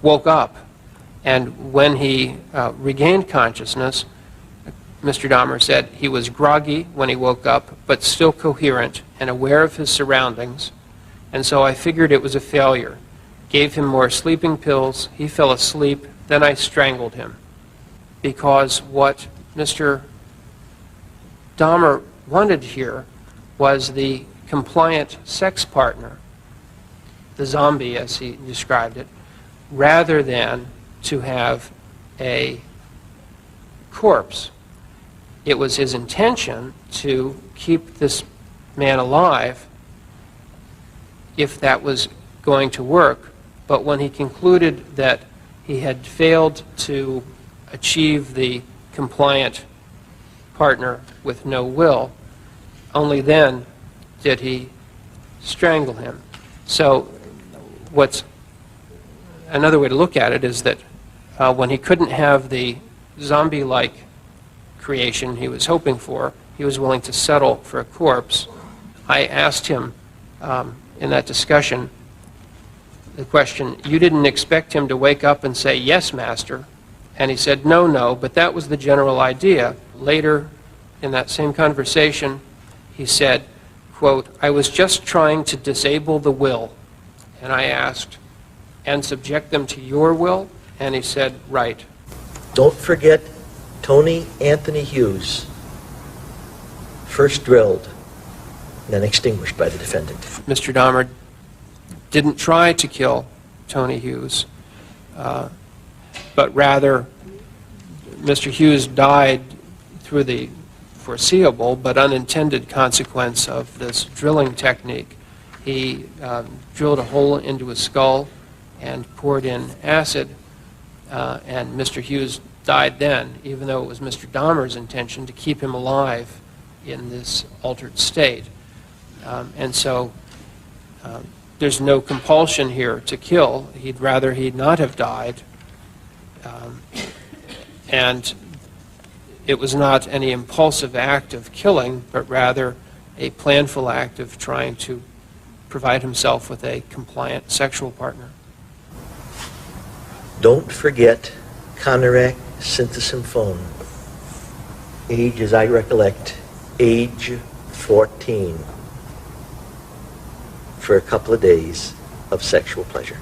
woke up, and when he regained consciousness, Mr. Dahmer said he was groggy when he woke up, but still coherent and aware of his surroundings, and so I figured it was a failure. Gave him more sleeping pills, he fell asleep, then I strangled him. Because what Mr. Dahmer wanted here was the compliant sex partner, the zombie as he described it, rather than to have a corpse. It was his intention to keep this man alive if that was going to work, but when he concluded that he had failed to achieve the compliant partner with no will, only then did he strangle him. So what's another way to look at it is that when he couldn't have the zombie-like creation he was hoping for, he was willing to settle for a corpse. I asked him in that discussion the question, you didn't expect him to wake up and say, "Yes, master," and he said, "No, no, but that was the general idea." Later in that same conversation, he said, quote, "I was just trying to disable the will." And I asked, "And subject them to your will?" And he said, "Right." Don't forget Tony Anthony Hughes, first drilled, then extinguished by the defendant. Mr. Dahmer didn't try to kill Tony Hughes, but rather Mr. Hughes died through the foreseeable but unintended consequence of this drilling technique. He drilled a hole into his skull and poured in acid, and Mr. Hughes died then, even though it was Mr. Dahmer's intention to keep him alive in this altered state. And so there's no compulsion here to kill. He'd rather he'd not have died. And it was not any impulsive act of killing, but rather a planful act of trying to provide himself with a compliant sexual partner. Don't forget Conorak Synthesymphone. Age, as I recollect, age 14. For a couple of days of sexual pleasure.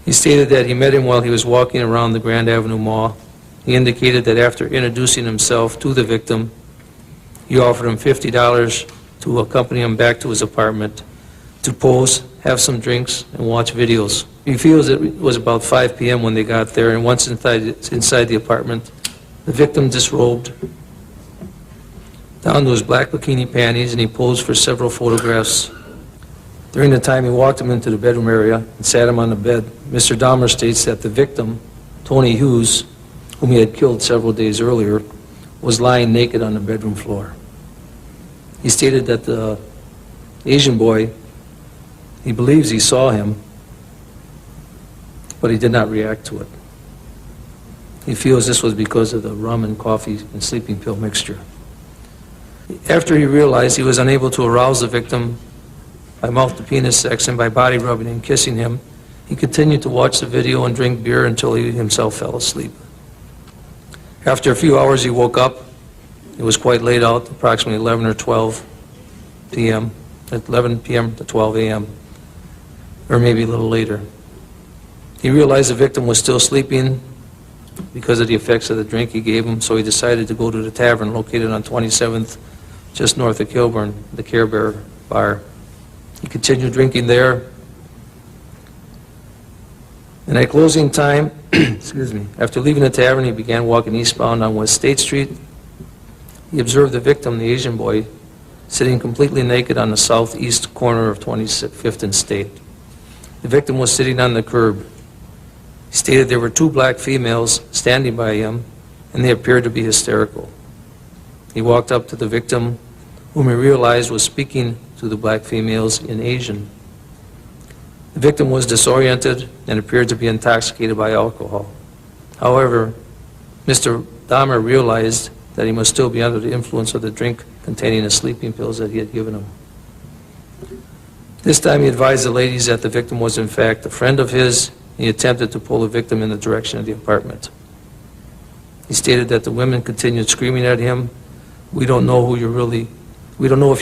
He stated that he met him while he was walking around the Grand Avenue Mall. He indicated that after introducing himself to the victim, he offered him $50 to accompany him back to his apartment to pose, have some drinks, and watch videos. He feels it was about 5 p.m. when they got there, and once inside the apartment, the victim disrobed down to his black bikini panties, and he posed for several photographs. During the time he walked him into the bedroom area and sat him on the bed, Mr. Dahmer states that the victim, Tony Hughes, whom he had killed several days earlier, was lying naked on the bedroom floor. He stated that the Asian boy, he believes he saw him, but he did not react to it. He feels this was because of the rum and coffee and sleeping pill mixture. After he realized he was unable to arouse the victim by mouth-to-penis sex and by body rubbing and kissing him, he continued to watch the video and drink beer until he himself fell asleep. After a few hours, he woke up. It was quite late out, approximately 11 or 12 p.m., at 11 p.m. to 12 a.m., or maybe a little later. He realized the victim was still sleeping because of the effects of the drink he gave him, so he decided to go to the tavern located on 27th, just north of Kilburn, the Care Bear Bar. He continued drinking there, and at closing time, excuse me, after leaving the tavern, he began walking eastbound on West State Street. He observed the victim, the Asian boy, sitting completely naked on the southeast corner of 25th and State. The victim was sitting on the curb. He stated there were two black females standing by him, and they appeared to be hysterical. He walked up to the victim, whom he realized was speaking to the black females in Asian. The victim was disoriented and appeared to be intoxicated by alcohol. However, Mr. Dahmer realized that he must still be under the influence of the drink containing the sleeping pills that he had given him. This time he advised the ladies that the victim was in fact a friend of his. He attempted to pull the victim in the direction of the apartment. He stated that the women continued screaming at him, we don't know if you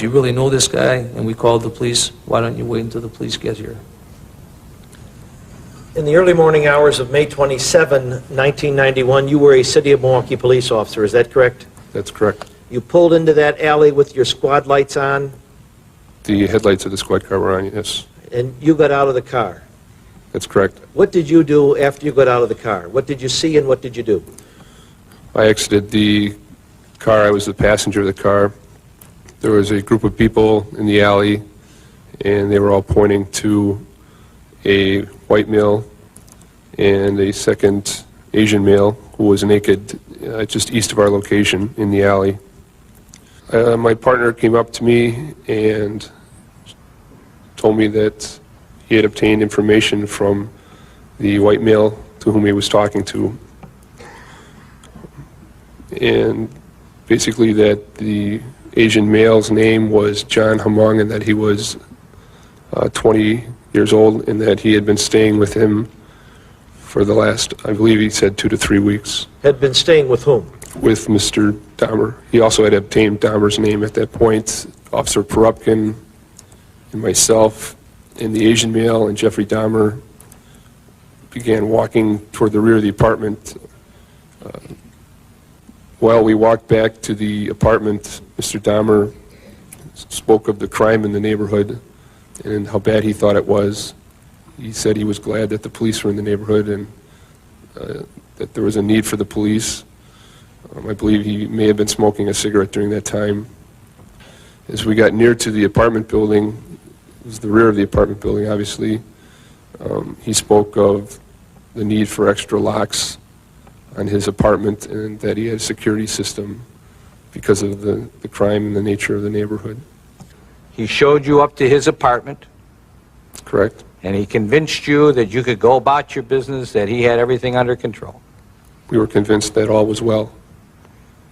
really know this guy, and we called the police. Why don't you wait until the police get here?" In the early morning hours of May 27, 1991, you were a City of Milwaukee police officer, is that correct? That's correct. You pulled into that alley with your squad lights on, The headlights of the squad car were on, yes. and you got out of the car. That's correct. What did you do after you got out of the car? What did you see and what did you do? I exited the car. I was the passenger of the car. There was a group of people in the alley, and they were all pointing to a white male and a second Asian male who was naked just east of our location in the alley. My partner came up to me and told me that he had obtained information from the white male to whom he was talking to, and basically that the Asian male's name was John Hamong and that he was 20 years old and that he had been staying with him for the last, I believe he said, 2 to 3 weeks. Had been staying with whom? With Mr. Dahmer. He also had obtained Dahmer's name at that point. Officer Perupkin and myself and the Asian male and Jeffrey Dahmer began walking toward the rear of the apartment. While we walked back to the apartment, Mr. Dahmer spoke of the crime in the neighborhood and how bad he thought it was. He said he was glad that the police were in the neighborhood and that there was a need for the police. I believe he may have been smoking a cigarette during that time. As we got near to the apartment building, it was the rear of the apartment building, obviously, he spoke of the need for extra locks on his apartment and that he had a security system because of the crime and the nature of the neighborhood. He showed you up to his apartment, Correct. and he convinced you that you could go about your business, that he had everything under control. We were convinced that all was well.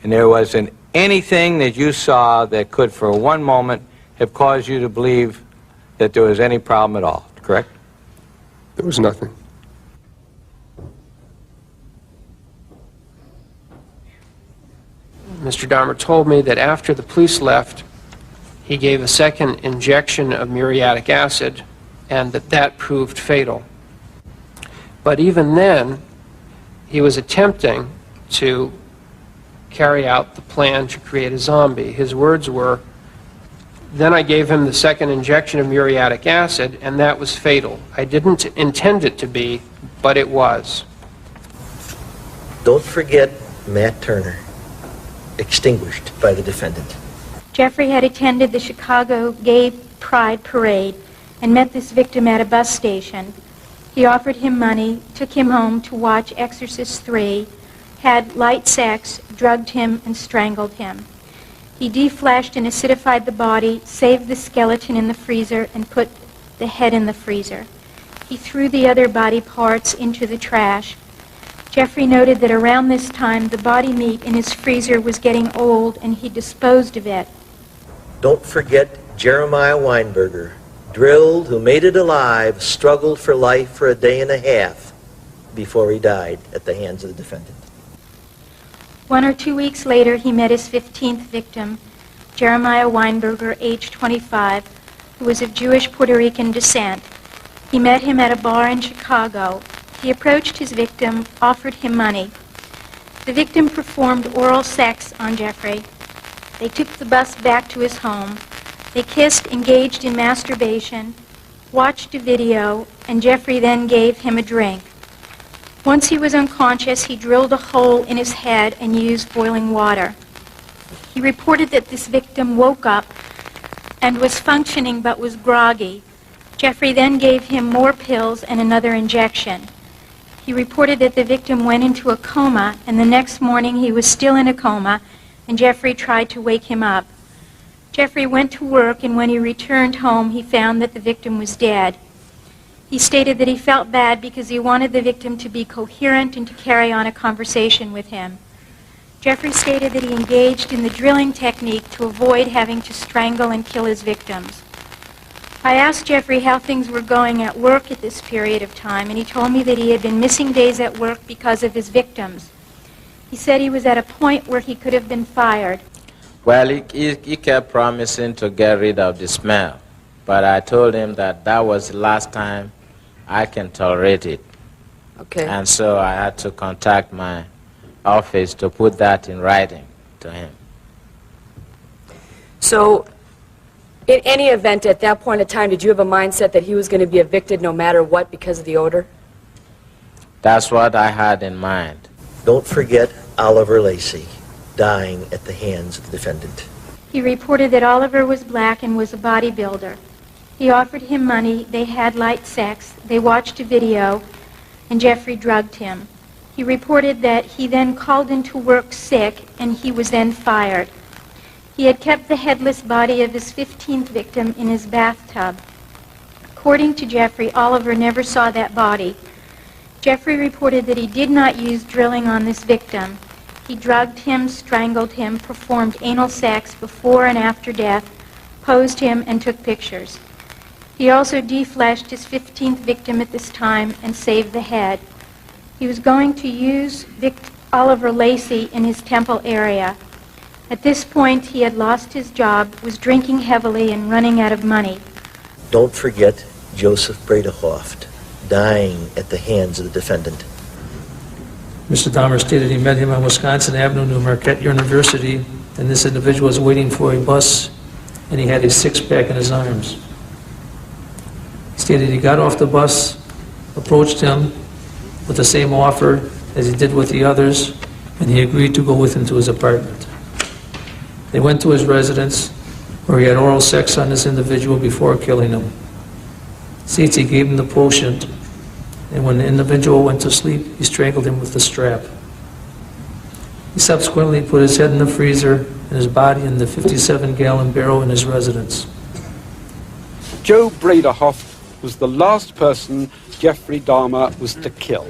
And there wasn't anything that you saw that could, for one moment, have caused you to believe that there was any problem at all, correct? There was nothing. Mr. Dahmer told me that after the police left, he gave a second injection of muriatic acid, and that proved fatal. But even then, he was attempting to carry out the plan to create a zombie. His words were, "Then I gave him the second injection of muriatic acid, and that was fatal. I didn't intend it to be, but it was." Don't forget Matt Turner, extinguished by the defendant. Jeffrey had attended the Chicago Gay Pride Parade and met this victim at a bus station. He offered him money, took him home to watch Exorcist III, had light sex, drugged him, and strangled him. He defleshed and acidified the body, saved the skeleton in the freezer, and put the head in the freezer. He threw the other body parts into the trash. Jeffrey noted that around this time, the body meat in his freezer was getting old, and he disposed of it. Don't forget Jeremiah Weinberger, drilled, who made it alive, struggled for life for a day and a half before he died at the hands of the defendant. 1 or 2 weeks later, he met his 15th victim, Jeremiah Weinberger, age 25, who was of Jewish Puerto Rican descent. He met him at a bar in Chicago. He approached his victim, offered him money. The victim performed oral sex on Jeffrey. They took the bus back to his home. They kissed, engaged in masturbation, watched a video, and Jeffrey then gave him a drink. Once he was unconscious, he drilled a hole in his head and used boiling water. He reported that this victim woke up and was functioning but was groggy. Jeffrey then gave him more pills and another injection. He reported that the victim went into a coma, and the next morning he was still in a coma, and Jeffrey tried to wake him up. Jeffrey went to work, and when he returned home, he found that the victim was dead. He stated that he felt bad because he wanted the victim to be coherent and to carry on a conversation with him. Jeffrey stated that he engaged in the drilling technique to avoid having to strangle and kill his victims. I asked Jeffrey how things were going at work at this period of time, and he told me that he had been missing days at work because of his victims. He said he was at a point where he could have been fired. Well, he kept promising to get rid of the smell, but I told him that that was the last time I can tolerate it. Okay. And so I had to contact my office to put that in writing to him. So In any event, at that point in time, did you have a mindset that he was going to be evicted no matter what because of the odor? That's what I had in mind. Don't forget Oliver Lacey dying at the hands of the defendant. He reported that Oliver was black and was a bodybuilder. He offered him money, they had light sex, they watched a video, and Jeffrey drugged him. He reported that he then called into work sick and he was then fired. He had kept the headless body of his 15th victim in his bathtub. According to Jeffrey, Oliver never saw that body. Jeffrey reported that he did not use drilling on this victim. He drugged him, strangled him, performed anal sex before and after death, posed him, and took pictures. He also defleshed his 15th victim at this time and saved the head. He was going to use Oliver Lacey in his Temple area. At this point, he had lost his job, was drinking heavily, and running out of money. Don't forget Joseph Bredehoft dying at the hands of the defendant. Mr. Dahmer stated he met him on Wisconsin Avenue near Marquette University, and this individual was waiting for a bus, and he had a six-pack in his arms. He stated he got off the bus, approached him with the same offer as he did with the others, and he agreed to go with him to his apartment. They went to his residence, where he had oral sex on this individual before killing him. States he gave him the potion, and when the individual went to sleep, he strangled him with the strap. He subsequently put his head in the freezer and his body in the 57-gallon barrel in his residence. Joe Bredehoft was the last person Jeffrey Dahmer was to kill.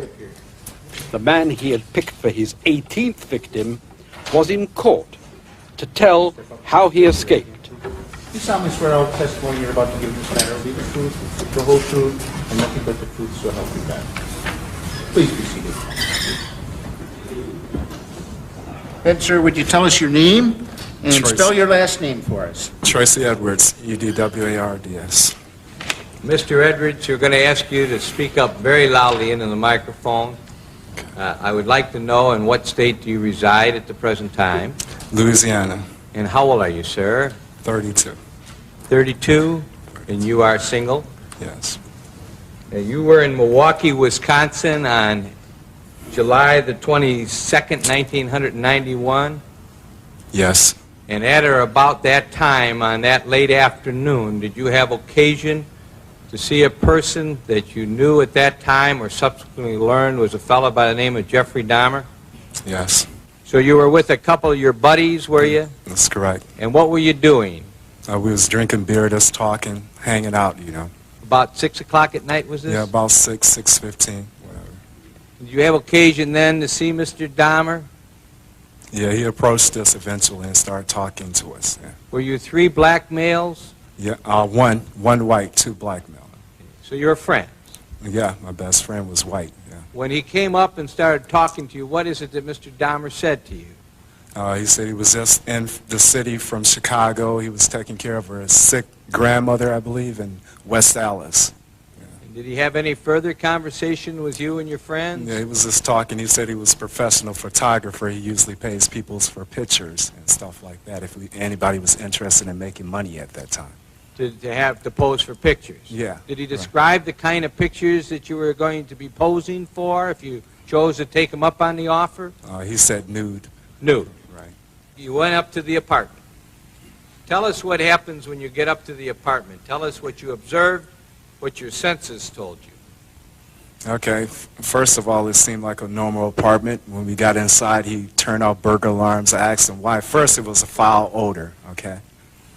The man he had picked for his 18th victim was in court to tell how he escaped. You solemnly swear all testimony you're about to give in this matter will be the truth, the whole truth, and nothing but the truth, so help you God. Please be seated. Then, sir, would you tell us your name and spell your last name for us? Tracy Edwards, Edwards. Mr. Edwards, you're going to ask you to speak up very loudly into the microphone. I would like to know in what state do you reside at the present time? Louisiana. And how old are you, sir? 32. 32? And you are single? Yes. You were in Milwaukee, Wisconsin on July the 22nd, 1991? Yes. And at or about that time, on that late afternoon, did you have occasion to see a person that you knew at that time or subsequently learned was a fellow by the name of Jeffrey Dahmer? Yes. So you were with a couple of your buddies, were you? That's correct. And what were you doing? We was drinking beer, just talking, hanging out, you know. About 6 o'clock at night, was this? Yeah, about 6:15, whatever. Did you have occasion then to see Mr. Dahmer? Yeah, he approached us eventually and started talking to us. Yeah, Were you three black males? yeah one white, two black males. So you're friends. Yeah, my best friend was white, yeah. When he came up and started talking to you, what is it that Mr. Dahmer said to you? He said he was just in the city from Chicago. He was taking care of her sick grandmother, I believe, in West Allis. And did he have any further conversation with you and your friends? Yeah, he was just talking. He said he was a professional photographer. He usually pays people for pictures and stuff like that if anybody was interested in making money at that time. To have to pose for pictures? Yeah. Did he describe the kind of pictures that you were going to be posing for if you chose to take him up on the offer? He said nude. Nude. Right. You went up to the apartment. Tell us what happens when you get up to the apartment. Tell us what you observed, what your senses told you. Okay. First of all, it seemed like a normal apartment. When we got inside, he turned off burglar alarms. I asked him why. First, it was a foul odor, okay?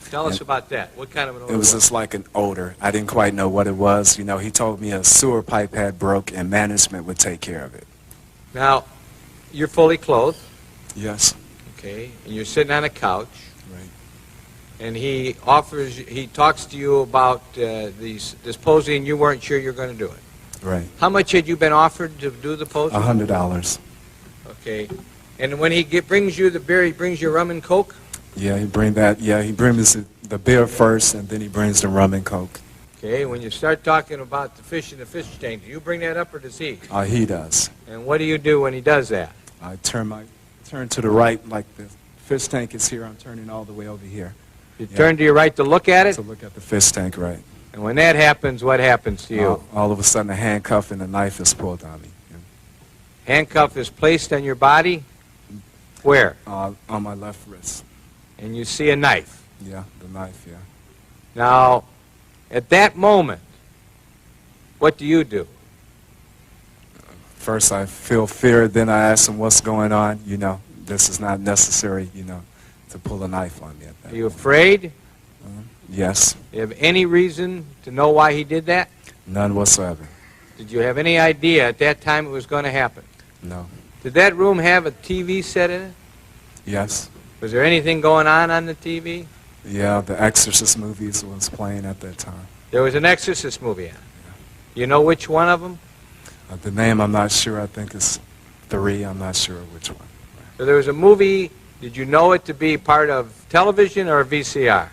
Tell us about that. What kind of an odor? It was just like an odor. I didn't quite know what it was. You know, he told me a sewer pipe had broke and management would take care of it. Now, you're fully clothed. Yes. Okay. And you're sitting on a couch. Right. And he talks to you about this posing, and you weren't sure you were going to do it. Right. How much had you been offered to do the posing? $100. Okay. And when he brings you the beer, he brings you rum and Coke? Yeah, he brings the beer first, and then he brings the rum and Coke. Okay, when you start talking about the fish in the fish tank, do you bring that up or does he? He does. And what do you do when he does that? I turn to the right, like the fish tank is here. I'm turning all the way over here. You turn to your right to look at it? To look at the fish tank, right. And when that happens, what happens to you? All of a sudden, a handcuff and a knife is pulled on me. Handcuff is placed on your body? Where? On my left wrist. And you see a knife? Yeah, the knife, yeah. Now, at that moment, what do you do? First, I feel fear, then I ask him what's going on. You know, this is not necessary, you know, to pull a knife on me at that Are you afraid? Yes, Do you have any reason to know why he did that? none whatsoever. Did you have any idea at that time it was going to happen? No. Did that room have a TV set in it? Yes. Was there anything going on the TV? Yeah, the Exorcist movies was playing at that time. There was an Exorcist movie on. You know which one of them? The name, I'm not sure. I think it's 3. I'm not sure which one. So there was a movie. Did you know it to be part of television or VCR?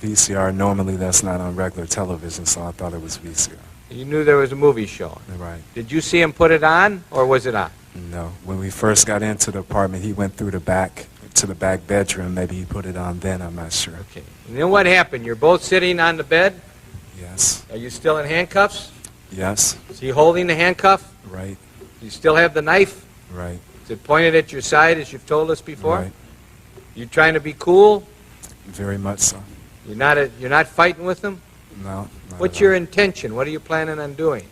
VCR, normally that's not on regular television, so I thought it was VCR. You knew there was a movie showing. Right. Did you see him put it on, or was it on? No. When we first got into the apartment, he went through the back to the back bedroom. Maybe he put it on then. I'm not sure. Okay. And then what happened? You're both sitting on the bed? Yes. Are you still in handcuffs? Yes. Is he holding the handcuff? Right. Do you still have the knife? Right. Is it pointed at your side, as you've told us before? Right. You trying to be cool? Very much so. You're not fighting with them? No. What's your intention? What are you planning on doing?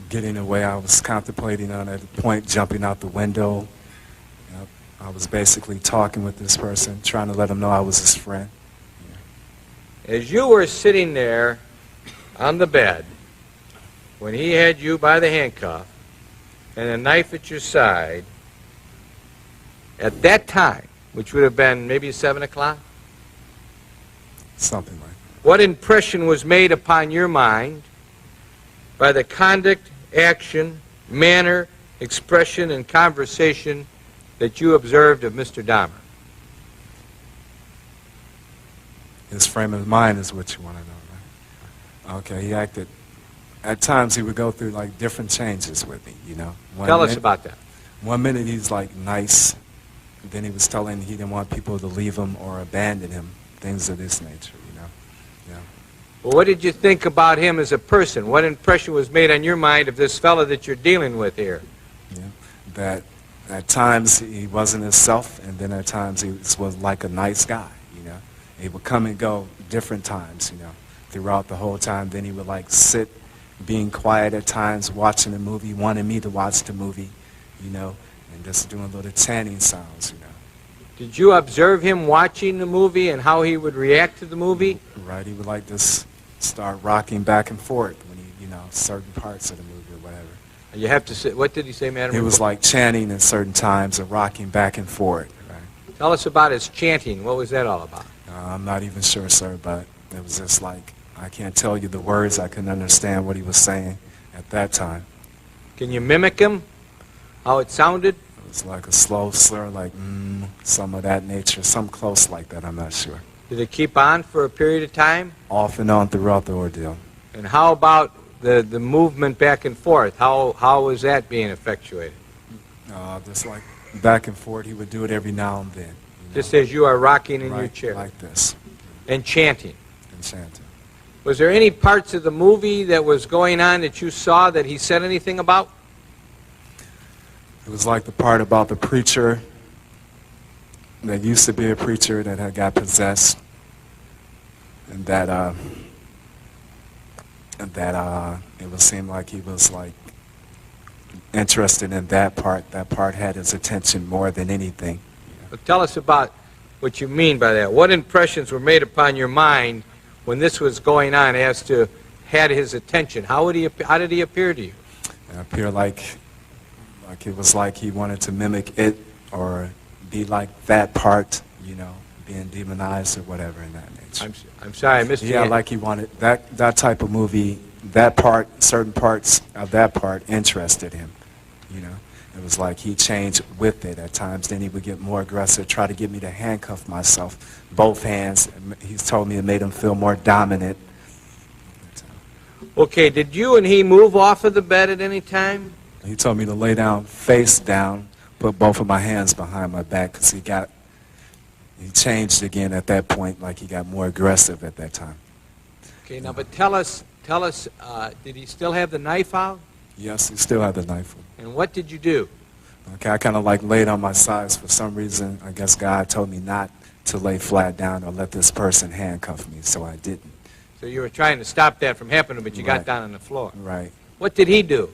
Getting away, I was contemplating on at a point jumping out the window. I was basically talking with this person, trying to let him know I was his friend. As you were sitting there on the bed, when he had you by the handcuff and a knife at your side, at that time, which would have been maybe 7 o'clock, something like that. What impression was made upon your mind by the conduct, action, manner, expression, and conversation that you observed of Mr. Dahmer? His frame of mind is what you want to know, right? Okay, he acted, at times he would go through like different changes with me, you know. Tell us about that. 1 minute he's like nice, then he was telling he didn't want people to leave him or abandon him, things of this nature, you know. Yeah. Well, what did you think about him as a person? What impression was made on your mind of this fellow that you're dealing with here? Yeah. That at times he wasn't himself, and then at times he was like a nice guy, you know. He would come and go different times, you know, throughout the whole time. Then he would like sit, being quiet at times, watching a movie, wanting me to watch the movie, you know, and just doing little chanting sounds, you know. Did you observe him watching the movie and how he would react to the movie? Right, he would like just start rocking back and forth when he, you know, certain parts of the movie or whatever. You have to say, what did he say, Madam? He was like chanting at certain times and rocking back and forth. Right. Tell us about his chanting. What was that all about? I'm not even sure, sir, but it was just like, I can't tell you the words. I couldn't understand what he was saying at that time. Can you mimic him? How it sounded? It was like a slow slur, like, some of that nature, some close like that, I'm not sure. Did it keep on for a period of time? Off and on throughout the ordeal. And how about the movement back and forth? How was that being effectuated? Just like back and forth, he would do it every now and then. You know? Just as you are rocking in right, your chair? Like this. And chanting? And chanting. Was there any parts of the movie that was going on that you saw that he said anything about? It was like the part about the preacher that used to be a preacher that had got possessed, and that it would seem like he was like interested in that part. That part had his attention more than anything. Well, tell us about what you mean by that. What impressions were made upon your mind when this was going on as to had his attention? How did he appear to you? It appeared like it was like he wanted to mimic it or be like that part, you know, being demonized or whatever in that nature. I'm sorry, I missed you. Yeah, like he wanted that type of movie, that part, certain parts of that part interested him, you know. It was like he changed with it at times. Then he would get more aggressive, try to get me to handcuff myself, both hands. He's told me it made him feel more dominant. Okay, did you and he move off of the bed at any time? He told me to lay down, face down, put both of my hands behind my back because He changed again at that point, like he got more aggressive at that time. Okay, now, but tell us, did he still have the knife out? Yes, he still had the knife. And what did you do? Okay, I kind of like laid on my sides for some reason. I guess God told me not to lay flat down or let this person handcuff me, so I didn't. So you were trying to stop that from happening, but you got down on the floor. Right. What did he do?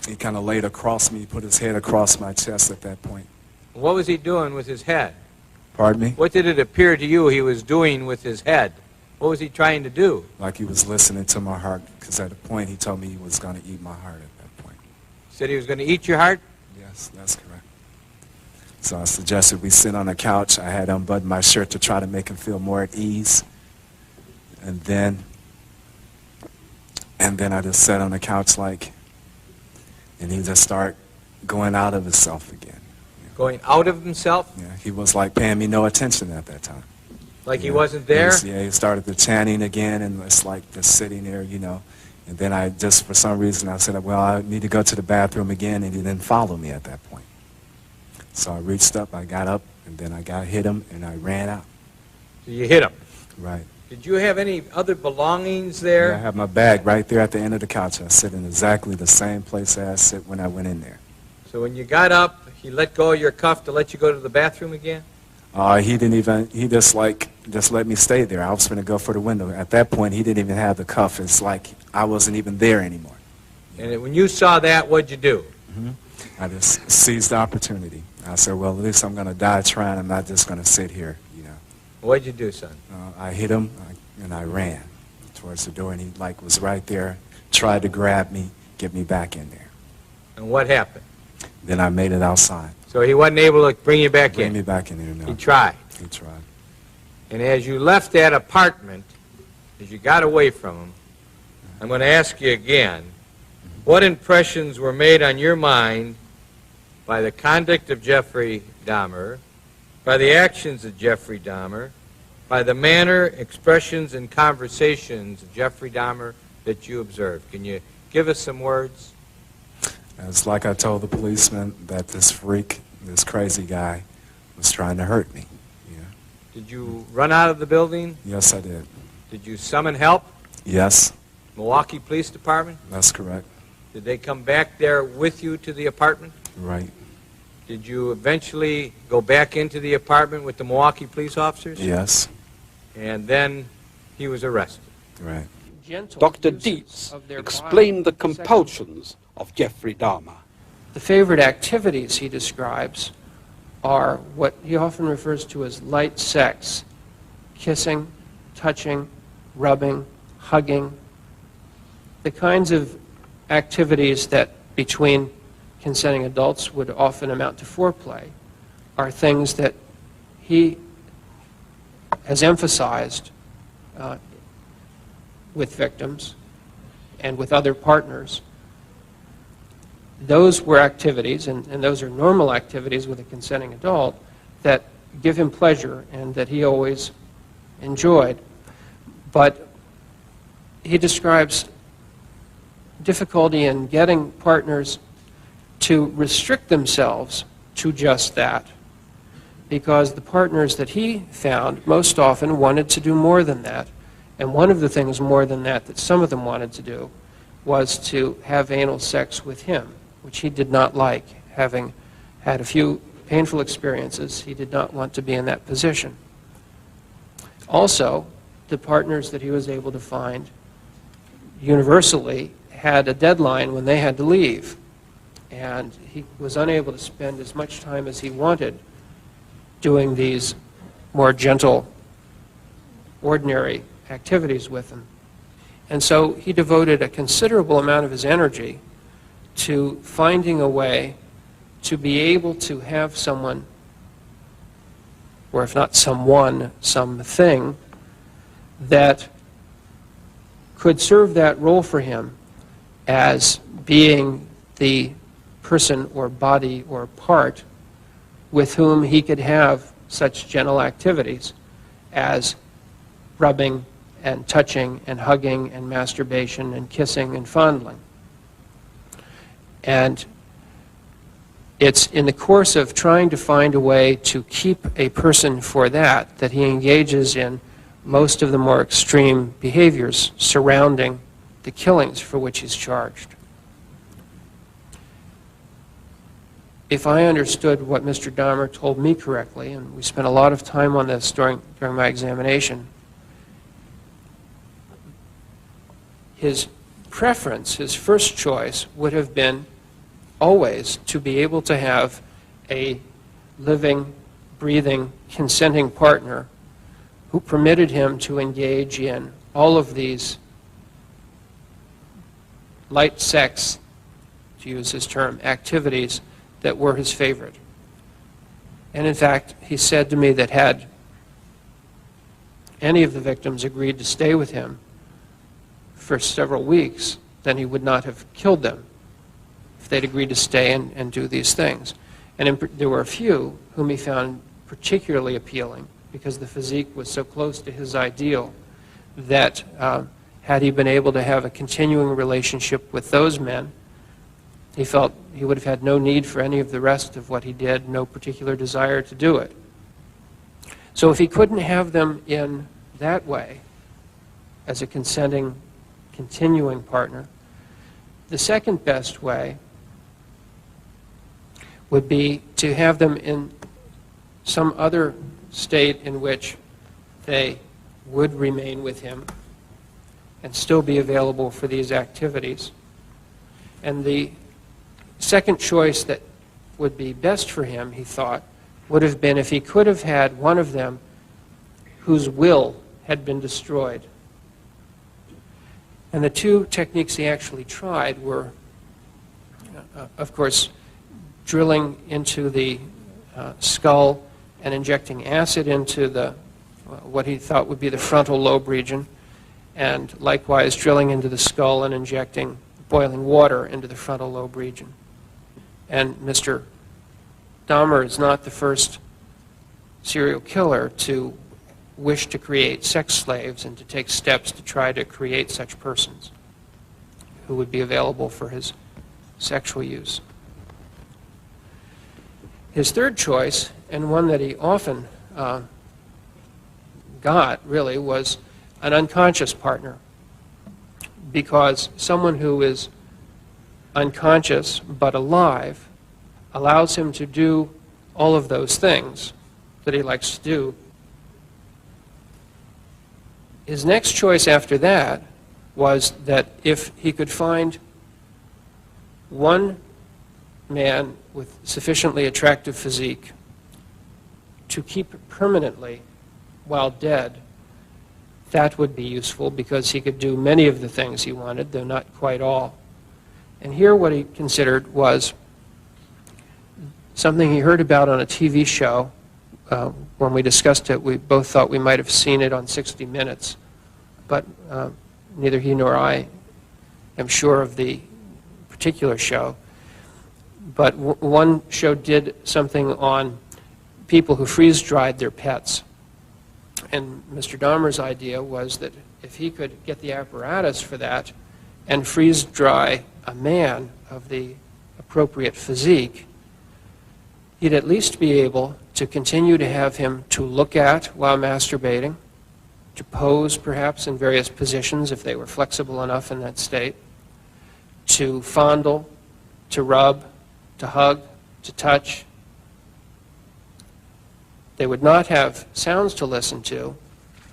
He kind of laid across me, put his head across my chest at that point. What was he doing with his head? Pardon me? What did it appear to you he was doing with his head? What was he trying to do? Like he was listening to my heart, because at a point he told me he was going to eat my heart at that point. Said he was going to eat your heart? Yes, that's correct. So I suggested we sit on the couch. I had unbuttoned my shirt to try to make him feel more at ease. And then I just sat on the couch and he just started going out of himself again. Going out of himself? Yeah, he was like paying me no attention at that time. Like he wasn't there? He started the chanting again, and it's like just sitting there, And then I just, for some reason, I said, well, I need to go to the bathroom again, and he didn't follow me at that point. So I reached up, I got up, and then I hit him, and I ran out. So you hit him? Right. Did you have any other belongings there? Yeah, I have my bag right there at the end of the couch. I sit in exactly the same place I sit when I went in there. So when you got up, he let go of your cuff to let you go to the bathroom again? He just let me stay there. I was going to go for the window. At that point, he didn't even have the cuff. It's like I wasn't even there anymore. And when you saw that, what'd you do? I just seized the opportunity. I said, well, at least I'm going to die trying. I'm not just going to sit here, What'd you do, son? I hit him, and I ran towards the door, and he was right there, tried to grab me, get me back in there. And what happened? Then I made it outside. So he wasn't able to bring you back in? Bring me back in there, no. He tried? He tried. And as you left that apartment, as you got away from him, I'm going to ask you again, what impressions were made on your mind by the conduct of Jeffrey Dahmer, by the actions of Jeffrey Dahmer, by the manner, expressions, and conversations of Jeffrey Dahmer that you observed? Can you give us some words? It's like I told the policeman that this freak, this crazy guy, was trying to hurt me. Did you run out of the building? Yes, I did. Did you summon help? Yes. Milwaukee Police Department? That's correct. Did they come back there with you to the apartment? Right. Did you eventually go back into the apartment with the Milwaukee police officers? Yes. And then he was arrested. Right. Dr. Dietz explained the compulsions of Jeffrey Dahmer. The favorite activities he describes are what he often refers to as light sex: kissing, touching, rubbing, hugging. The kinds of activities that between consenting adults would often amount to foreplay are things that he has emphasized with victims and with other partners. Those were activities, and those are normal activities with a consenting adult, that give him pleasure and that he always enjoyed. But he describes difficulty in getting partners to restrict themselves to just that, because the partners that he found most often wanted to do more than that. And one of the things more than that some of them wanted to do was to have anal sex with him, which he did not like. Having had a few painful experiences, he did not want to be in that position. Also, the partners that he was able to find universally had a deadline when they had to leave, and he was unable to spend as much time as he wanted doing these more gentle, ordinary activities with them. And so he devoted a considerable amount of his energy to finding a way to be able to have someone, or if not someone, something, that could serve that role for him as being the person or body or part with whom he could have such gentle activities as rubbing and touching and hugging and masturbation and kissing and fondling. And it's in the course of trying to find a way to keep a person for that he engages in most of the more extreme behaviors surrounding the killings for which he's charged. If I understood what Mr. Dahmer told me correctly, and we spent a lot of time on this during my examination, his preference, his first choice, would have been always to be able to have a living, breathing, consenting partner who permitted him to engage in all of these light sex, to use his term, activities that were his favorite. And in fact, he said to me that had any of the victims agreed to stay with him for several weeks, then he would not have killed them if they'd agreed to stay and do these things. And there were a few whom he found particularly appealing because the physique was so close to his ideal that had he been able to have a continuing relationship with those men, he felt he would have had no need for any of the rest of what he did, no particular desire to do it. So if he couldn't have them in that way, as a consenting, continuing partner, the second best way would be to have them in some other state in which they would remain with him and still be available for these activities. And the second choice that would be best for him, he thought, would have been if he could have had one of them whose will had been destroyed. And the two techniques he actually tried were, of course, drilling into the skull and injecting acid into the what he thought would be the frontal lobe region, and likewise drilling into the skull and injecting boiling water into the frontal lobe region. And Mr. Dahmer is not the first serial killer to wish to create sex slaves and to take steps to try to create such persons who would be available for his sexual use. His third choice, and one that he often got, really, was an unconscious partner, because someone who is unconscious but alive allows him to do all of those things that he likes to do. His next choice after that was that if he could find one man with sufficiently attractive physique to keep permanently while dead, that would be useful because he could do many of the things he wanted, though not quite all. And here what he considered was something he heard about on a TV show. When we discussed it, we both thought we might have seen it on 60 Minutes, but neither he nor I am sure of the particular show. But one show did something on people who freeze-dried their pets. And Mr. Dahmer's idea was that if he could get the apparatus for that and freeze-dry a man of the appropriate physique, he'd at least be able to continue to have him to look at while masturbating, to pose perhaps in various positions if they were flexible enough in that state, to fondle, to rub, to hug, to touch. They would not have sounds to listen to,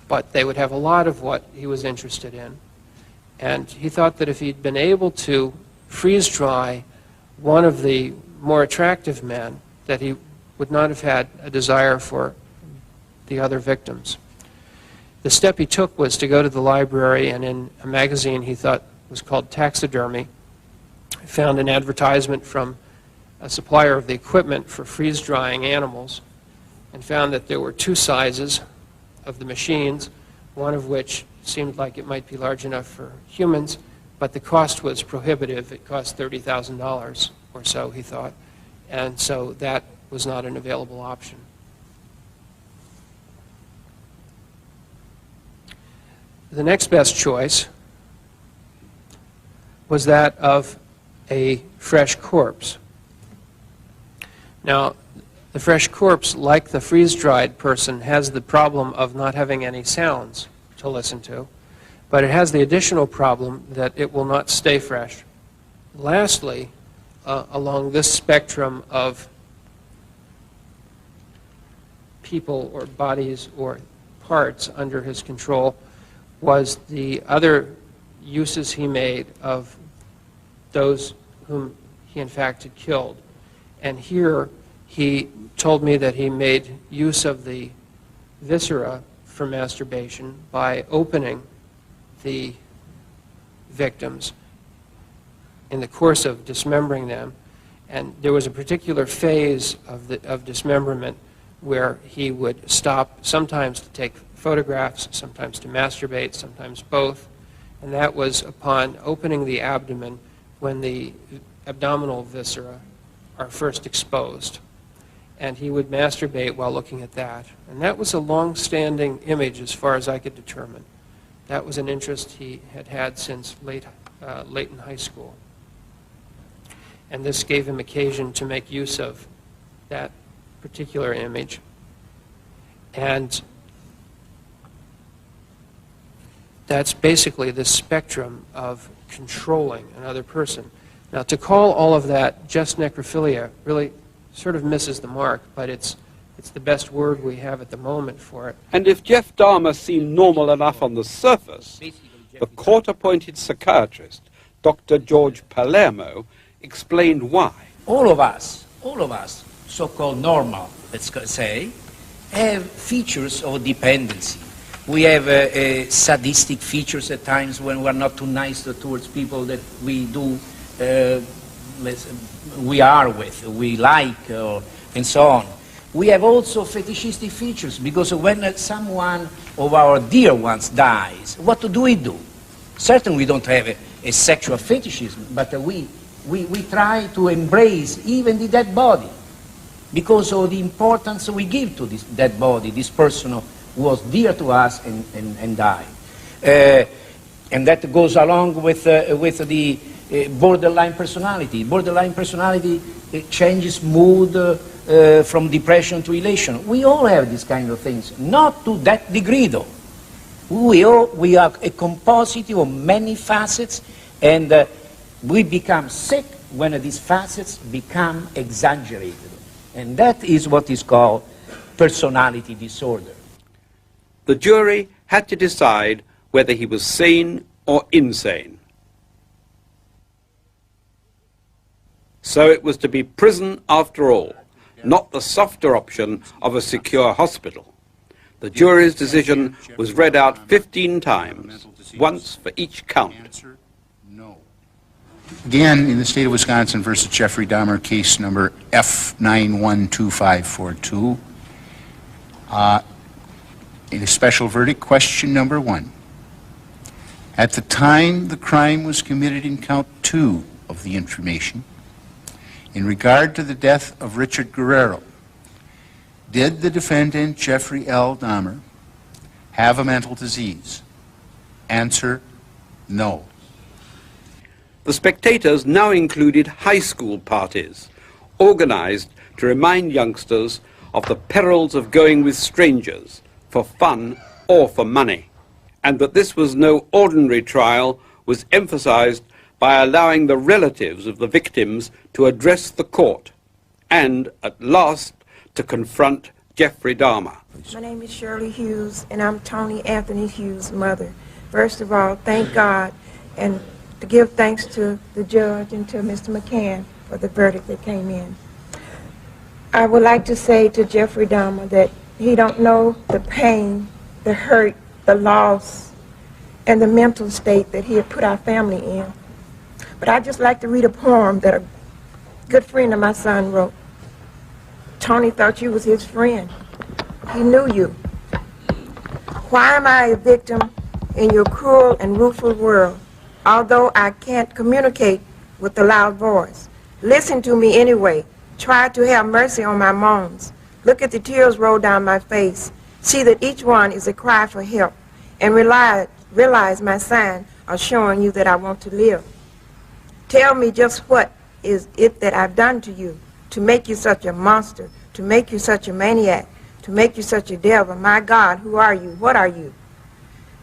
but they would have a lot of what he was interested in. And he thought that if he'd been able to freeze-dry one of the more attractive men, that he would not have had a desire for the other victims. The step he took was to go to the library, and in a magazine he thought was called Taxidermy, found an advertisement from a supplier of the equipment for freeze-drying animals, and found that there were two sizes of the machines, one of which seemed like it might be large enough for humans, but the cost was prohibitive. It cost $30,000 or so, he thought, and so that was not an available option. The next best choice was that of a fresh corpse. Now, the fresh corpse, like the freeze-dried person, has the problem of not having any sounds to listen to, but it has the additional problem that it will not stay fresh. Lastly, along this spectrum of people or bodies or parts under his control was the other uses he made of those whom he in fact had killed. And here he told me that he made use of the viscera for masturbation by opening the victims in the course of dismembering them. And there was a particular phase of dismemberment where he would stop sometimes to take photographs, sometimes to masturbate, sometimes both. And that was upon opening the abdomen when the abdominal viscera are first exposed. And he would masturbate while looking at that. And that was a long-standing image as far as I could determine. That was an interest he had had since late in high school. And this gave him occasion to make use of that particular image. And that's basically the spectrum of controlling another person. Now, to call all of that just necrophilia really sort of misses the mark, but it's the best word we have at the moment for it. And if Jeff Dahmer seemed normal enough on the surface, the court-appointed psychiatrist, Dr. George Palermo, explained why. All of us, so-called normal, let's say, have features of dependency. We have sadistic features at times when we're not too nice towards people that we do, we are with, we like, and so on. We have also fetishistic features because when someone of our dear ones dies, what do we do? Certainly we don't have a sexual fetishism, but we try to embrace even the dead body because of the importance we give to this dead body, this person who was dear to us and died. And that goes along with the borderline personality. Borderline personality changes mood from depression to elation. We all have these kind of things, not to that degree though. We are a composite of many facets, and we become sick when these facets become exaggerated. And that is what is called personality disorder. The jury had to decide whether he was sane or insane. So it was to be prison after all, not the softer option of a secure hospital. The jury's decision was read out 15 times, once for each count. Again, in the state of Wisconsin versus Jeffrey Dahmer, case number F912542, in a special verdict, question number 1. At the time the crime was committed in count 2 of the information, in regard to the death of Richard Guerrero, did the defendant, Jeffrey L. Dahmer, have a mental disease? Answer, no. The spectators now included high school parties, organized to remind youngsters of the perils of going with strangers, for fun or for money, and that this was no ordinary trial was emphasized by allowing the relatives of the victims to address the court and, at last, to confront Jeffrey Dahmer. My name is Shirley Hughes, and I'm Tony Anthony Hughes' mother. First of all, thank God, and to give thanks to the judge and to Mr. McCann for the verdict that came in. I would like to say to Jeffrey Dahmer that he don't know the pain, the hurt, the loss, and the mental state that he had put our family in. But I'd just like to read a poem that a good friend of my son wrote. Tony thought you was his friend. He knew you. Why am I a victim in your cruel and rueful world, although I can't communicate with a loud voice? Listen to me anyway. Try to have mercy on my moans. Look at the tears roll down my face. See that each one is a cry for help. And realize my sign of showing you that I want to live. Tell me just what is it that I've done to you. to make you such a monster, to make you such a maniac, to make you such a devil. My God, who are you? What are you?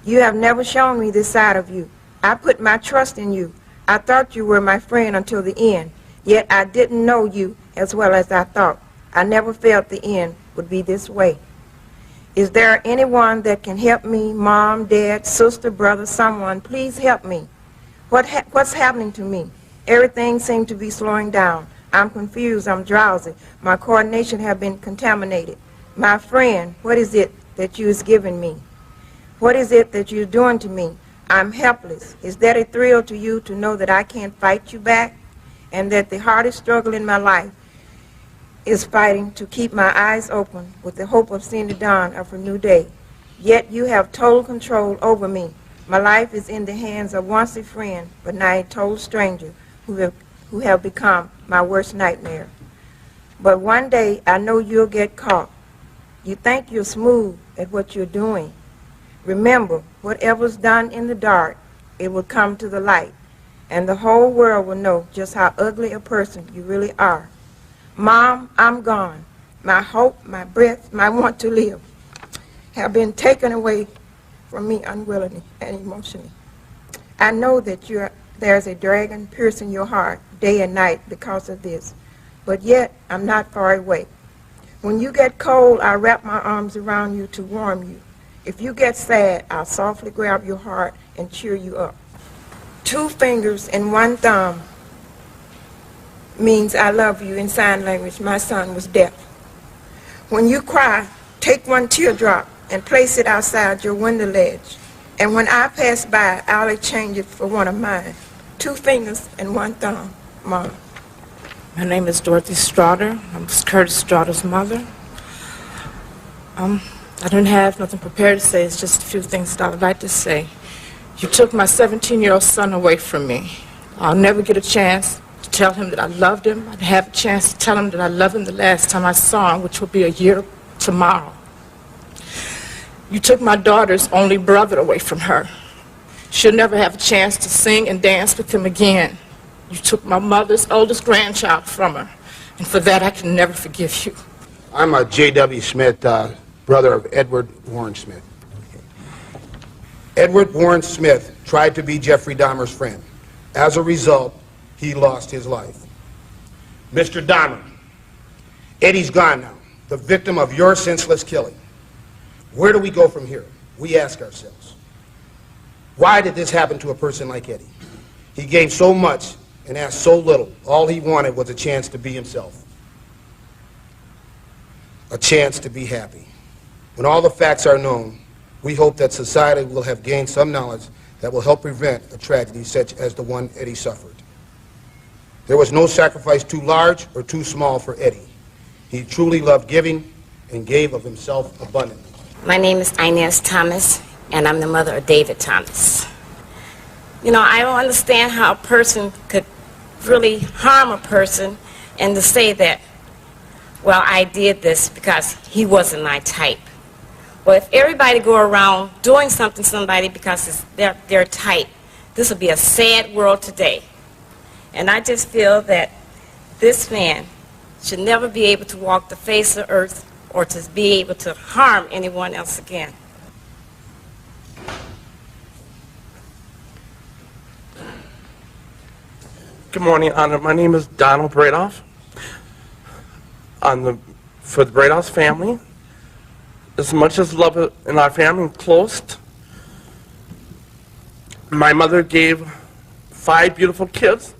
You have never shown me this side of you. I put my trust in you. I thought you were my friend until the end, yet I didn't know you as well as I thought. I never felt the end would be this way. Is there anyone that can help me? Mom, dad, sister, brother, someone, please help me. What's happening to me? Everything seems to be slowing down. I'm confused, I'm drowsy. My coordination has been contaminated. My friend, what is it that you is giving me? What is it that you're doing to me? I'm helpless. Is that a thrill to you to know that I can't fight you back? And that the hardest struggle in my life is fighting to keep my eyes open with the hope of seeing the dawn of a new day. Yet you have total control over me. My life is in the hands of once a friend, but now a total stranger who have become my worst nightmare. But one day I know you'll get caught. You think you're smooth at what you're doing. Remember, whatever's done in the dark, it will come to the light, and the whole world will know just how ugly a person you really are. Mom, I'm gone. My hope, my breath, my want to live have been taken away from me unwillingly and emotionally. I know that there's a dragon piercing your heart day and night because of this, but yet I'm not far away. When you get cold, I wrap my arms around you to warm you. If you get sad, I'll softly grab your heart and cheer you up. 2 fingers and 1 thumb means I love you in sign language. My son was deaf. When you cry, take 1 teardrop and place it outside your window ledge. And when I pass by, I'll exchange it for one of mine. 2 fingers and 1 thumb, Mom. My name is Dorothy Straughter. I'm Curtis Straughter's mother. I don't have nothing prepared to say. It's just a few things that I would like to say. You took my 17-year-old son away from me. I'll never get a chance to tell him that I loved him. I'd have a chance to tell him that I loved him the last time I saw him, which will be a year tomorrow. You took my daughter's only brother away from her. She'll never have a chance to sing and dance with him again. You took my mother's oldest grandchild from her, and for that I can never forgive you. I'm a J.W. Smith, brother of Edward Warren Smith. Edward Warren Smith tried to be Jeffrey Dahmer's friend. As a result, he lost his life. Mr. Dahmer, Eddie's gone now, the victim of your senseless killing. Where do we go from here? We ask ourselves. Why did this happen to a person like Eddie? He gave so much and asked so little. All he wanted was a chance to be himself. A chance to be happy. When all the facts are known, we hope that society will have gained some knowledge that will help prevent a tragedy such as the one Eddie suffered. There was no sacrifice too large or too small for Eddie. He truly loved giving and gave of himself abundantly. My name is Inez Thomas, and I'm the mother of David Thomas. You know, I don't understand how a person could really harm a person and to say that, well, I did this because he wasn't my type. Well, if everybody go around doing something to somebody because they're type, this would be a sad world today. And I just feel that this man should never be able to walk the face of the earth or to be able to harm anyone else again. Good morning, Honor. My name is Donald Bradoff. For the Bradoff family, as much as love in our family close, my mother gave 5 beautiful kids.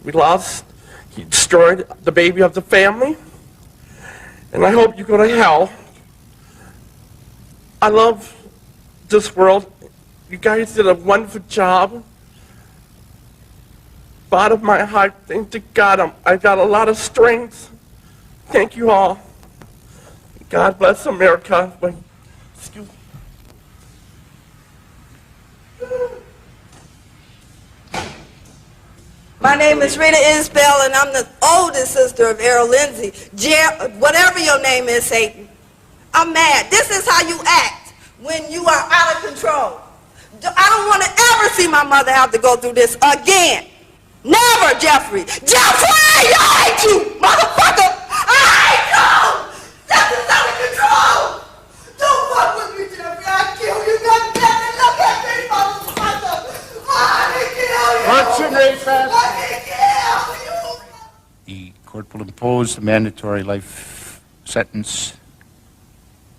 We lost, he destroyed the baby of the family, and I hope you go to hell. I love this world. You guys did a wonderful job. Bottom of my heart, thank to God, I got a lot of strength. Thank you all. God bless America. Excuse me. My name is Rita Isbell, and I'm the oldest sister of Errol Lindsay. Whatever your name is, Satan. I'm mad. This is how you act when you are out of control. I don't want to ever see my mother have to go through this again. Never, Jeffrey! Jeffrey! I hate you, motherfucker! I hate you! Justice under control! Don't fuck with me, Jeffrey! I'll kill you, goddammit! Look at me, motherfucker! Let me kill you! What's your name, fast? Let me kill you! The court will impose the mandatory life sentence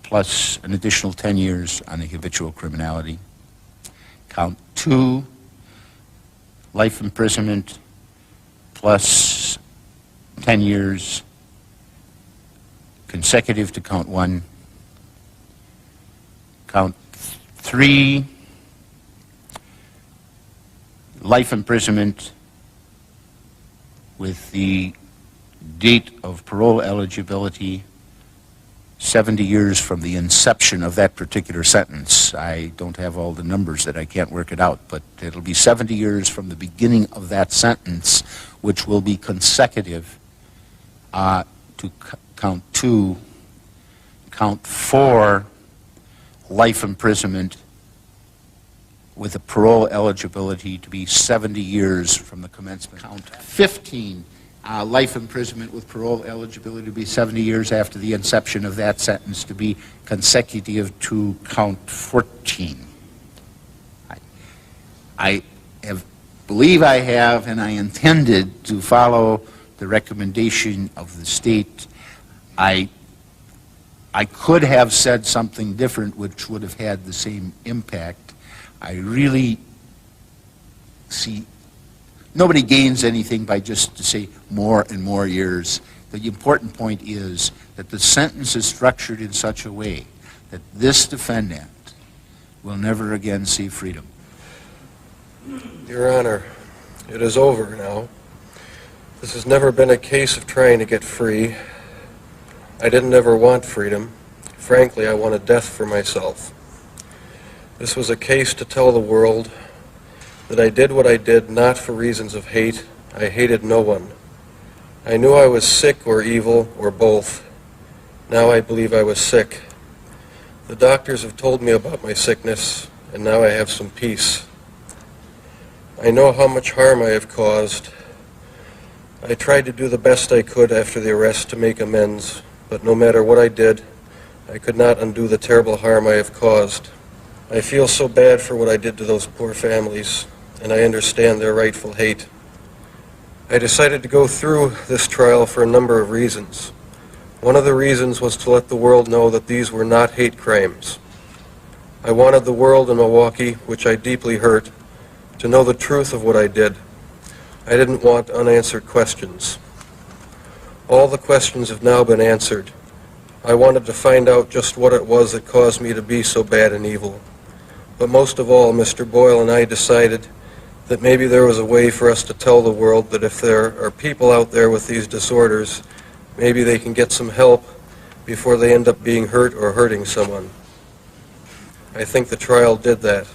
plus an additional 10 years on the habitual criminality. Count 2, life imprisonment plus 10 years consecutive to count 1. Count 3, life imprisonment with the date of parole eligibility 70 years from the inception of that particular sentence. I don't have all the numbers that I can't work it out, but it'll be 70 years from the beginning of that sentence, which will be consecutive to count 2. Count 4, life imprisonment with a parole eligibility to be 70 years from the commencement. Count 15, life imprisonment with parole eligibility to be 70 years after the inception of that sentence to be consecutive to count 14. I believe I have, and I intended to follow the recommendation of the state. I could have said something different which would have had the same impact. I really see nobody gains anything by just to say more and more years. The important point is that the sentence is structured in such a way that this defendant will never again see freedom. Your Honor, it is over now. This has never been a case of trying to get free. I didn't ever want freedom. Frankly, I wanted death for myself. This was a case to tell the world that I did what I did not for reasons of hate. I hated no one. I knew I was sick or evil or both. Now I believe I was sick. The doctors have told me about my sickness, and now I have some peace. I know how much harm I have caused. I tried to do the best I could after the arrest to make amends, but no matter what I did, I could not undo the terrible harm I have caused. I feel so bad for what I did to those poor families, and I understand their rightful hate. I decided to go through this trial for a number of reasons. One of the reasons was to let the world know that these were not hate crimes. I wanted the world in Milwaukee, which I deeply hurt, to know the truth of what I did. I didn't want unanswered questions. All the questions have now been answered. I wanted to find out just what it was that caused me to be so bad and evil. But most of all, Mr. Boyle and I decided that maybe there was a way for us to tell the world that if there are people out there with these disorders, maybe they can get some help before they end up being hurt or hurting someone. I think the trial did that.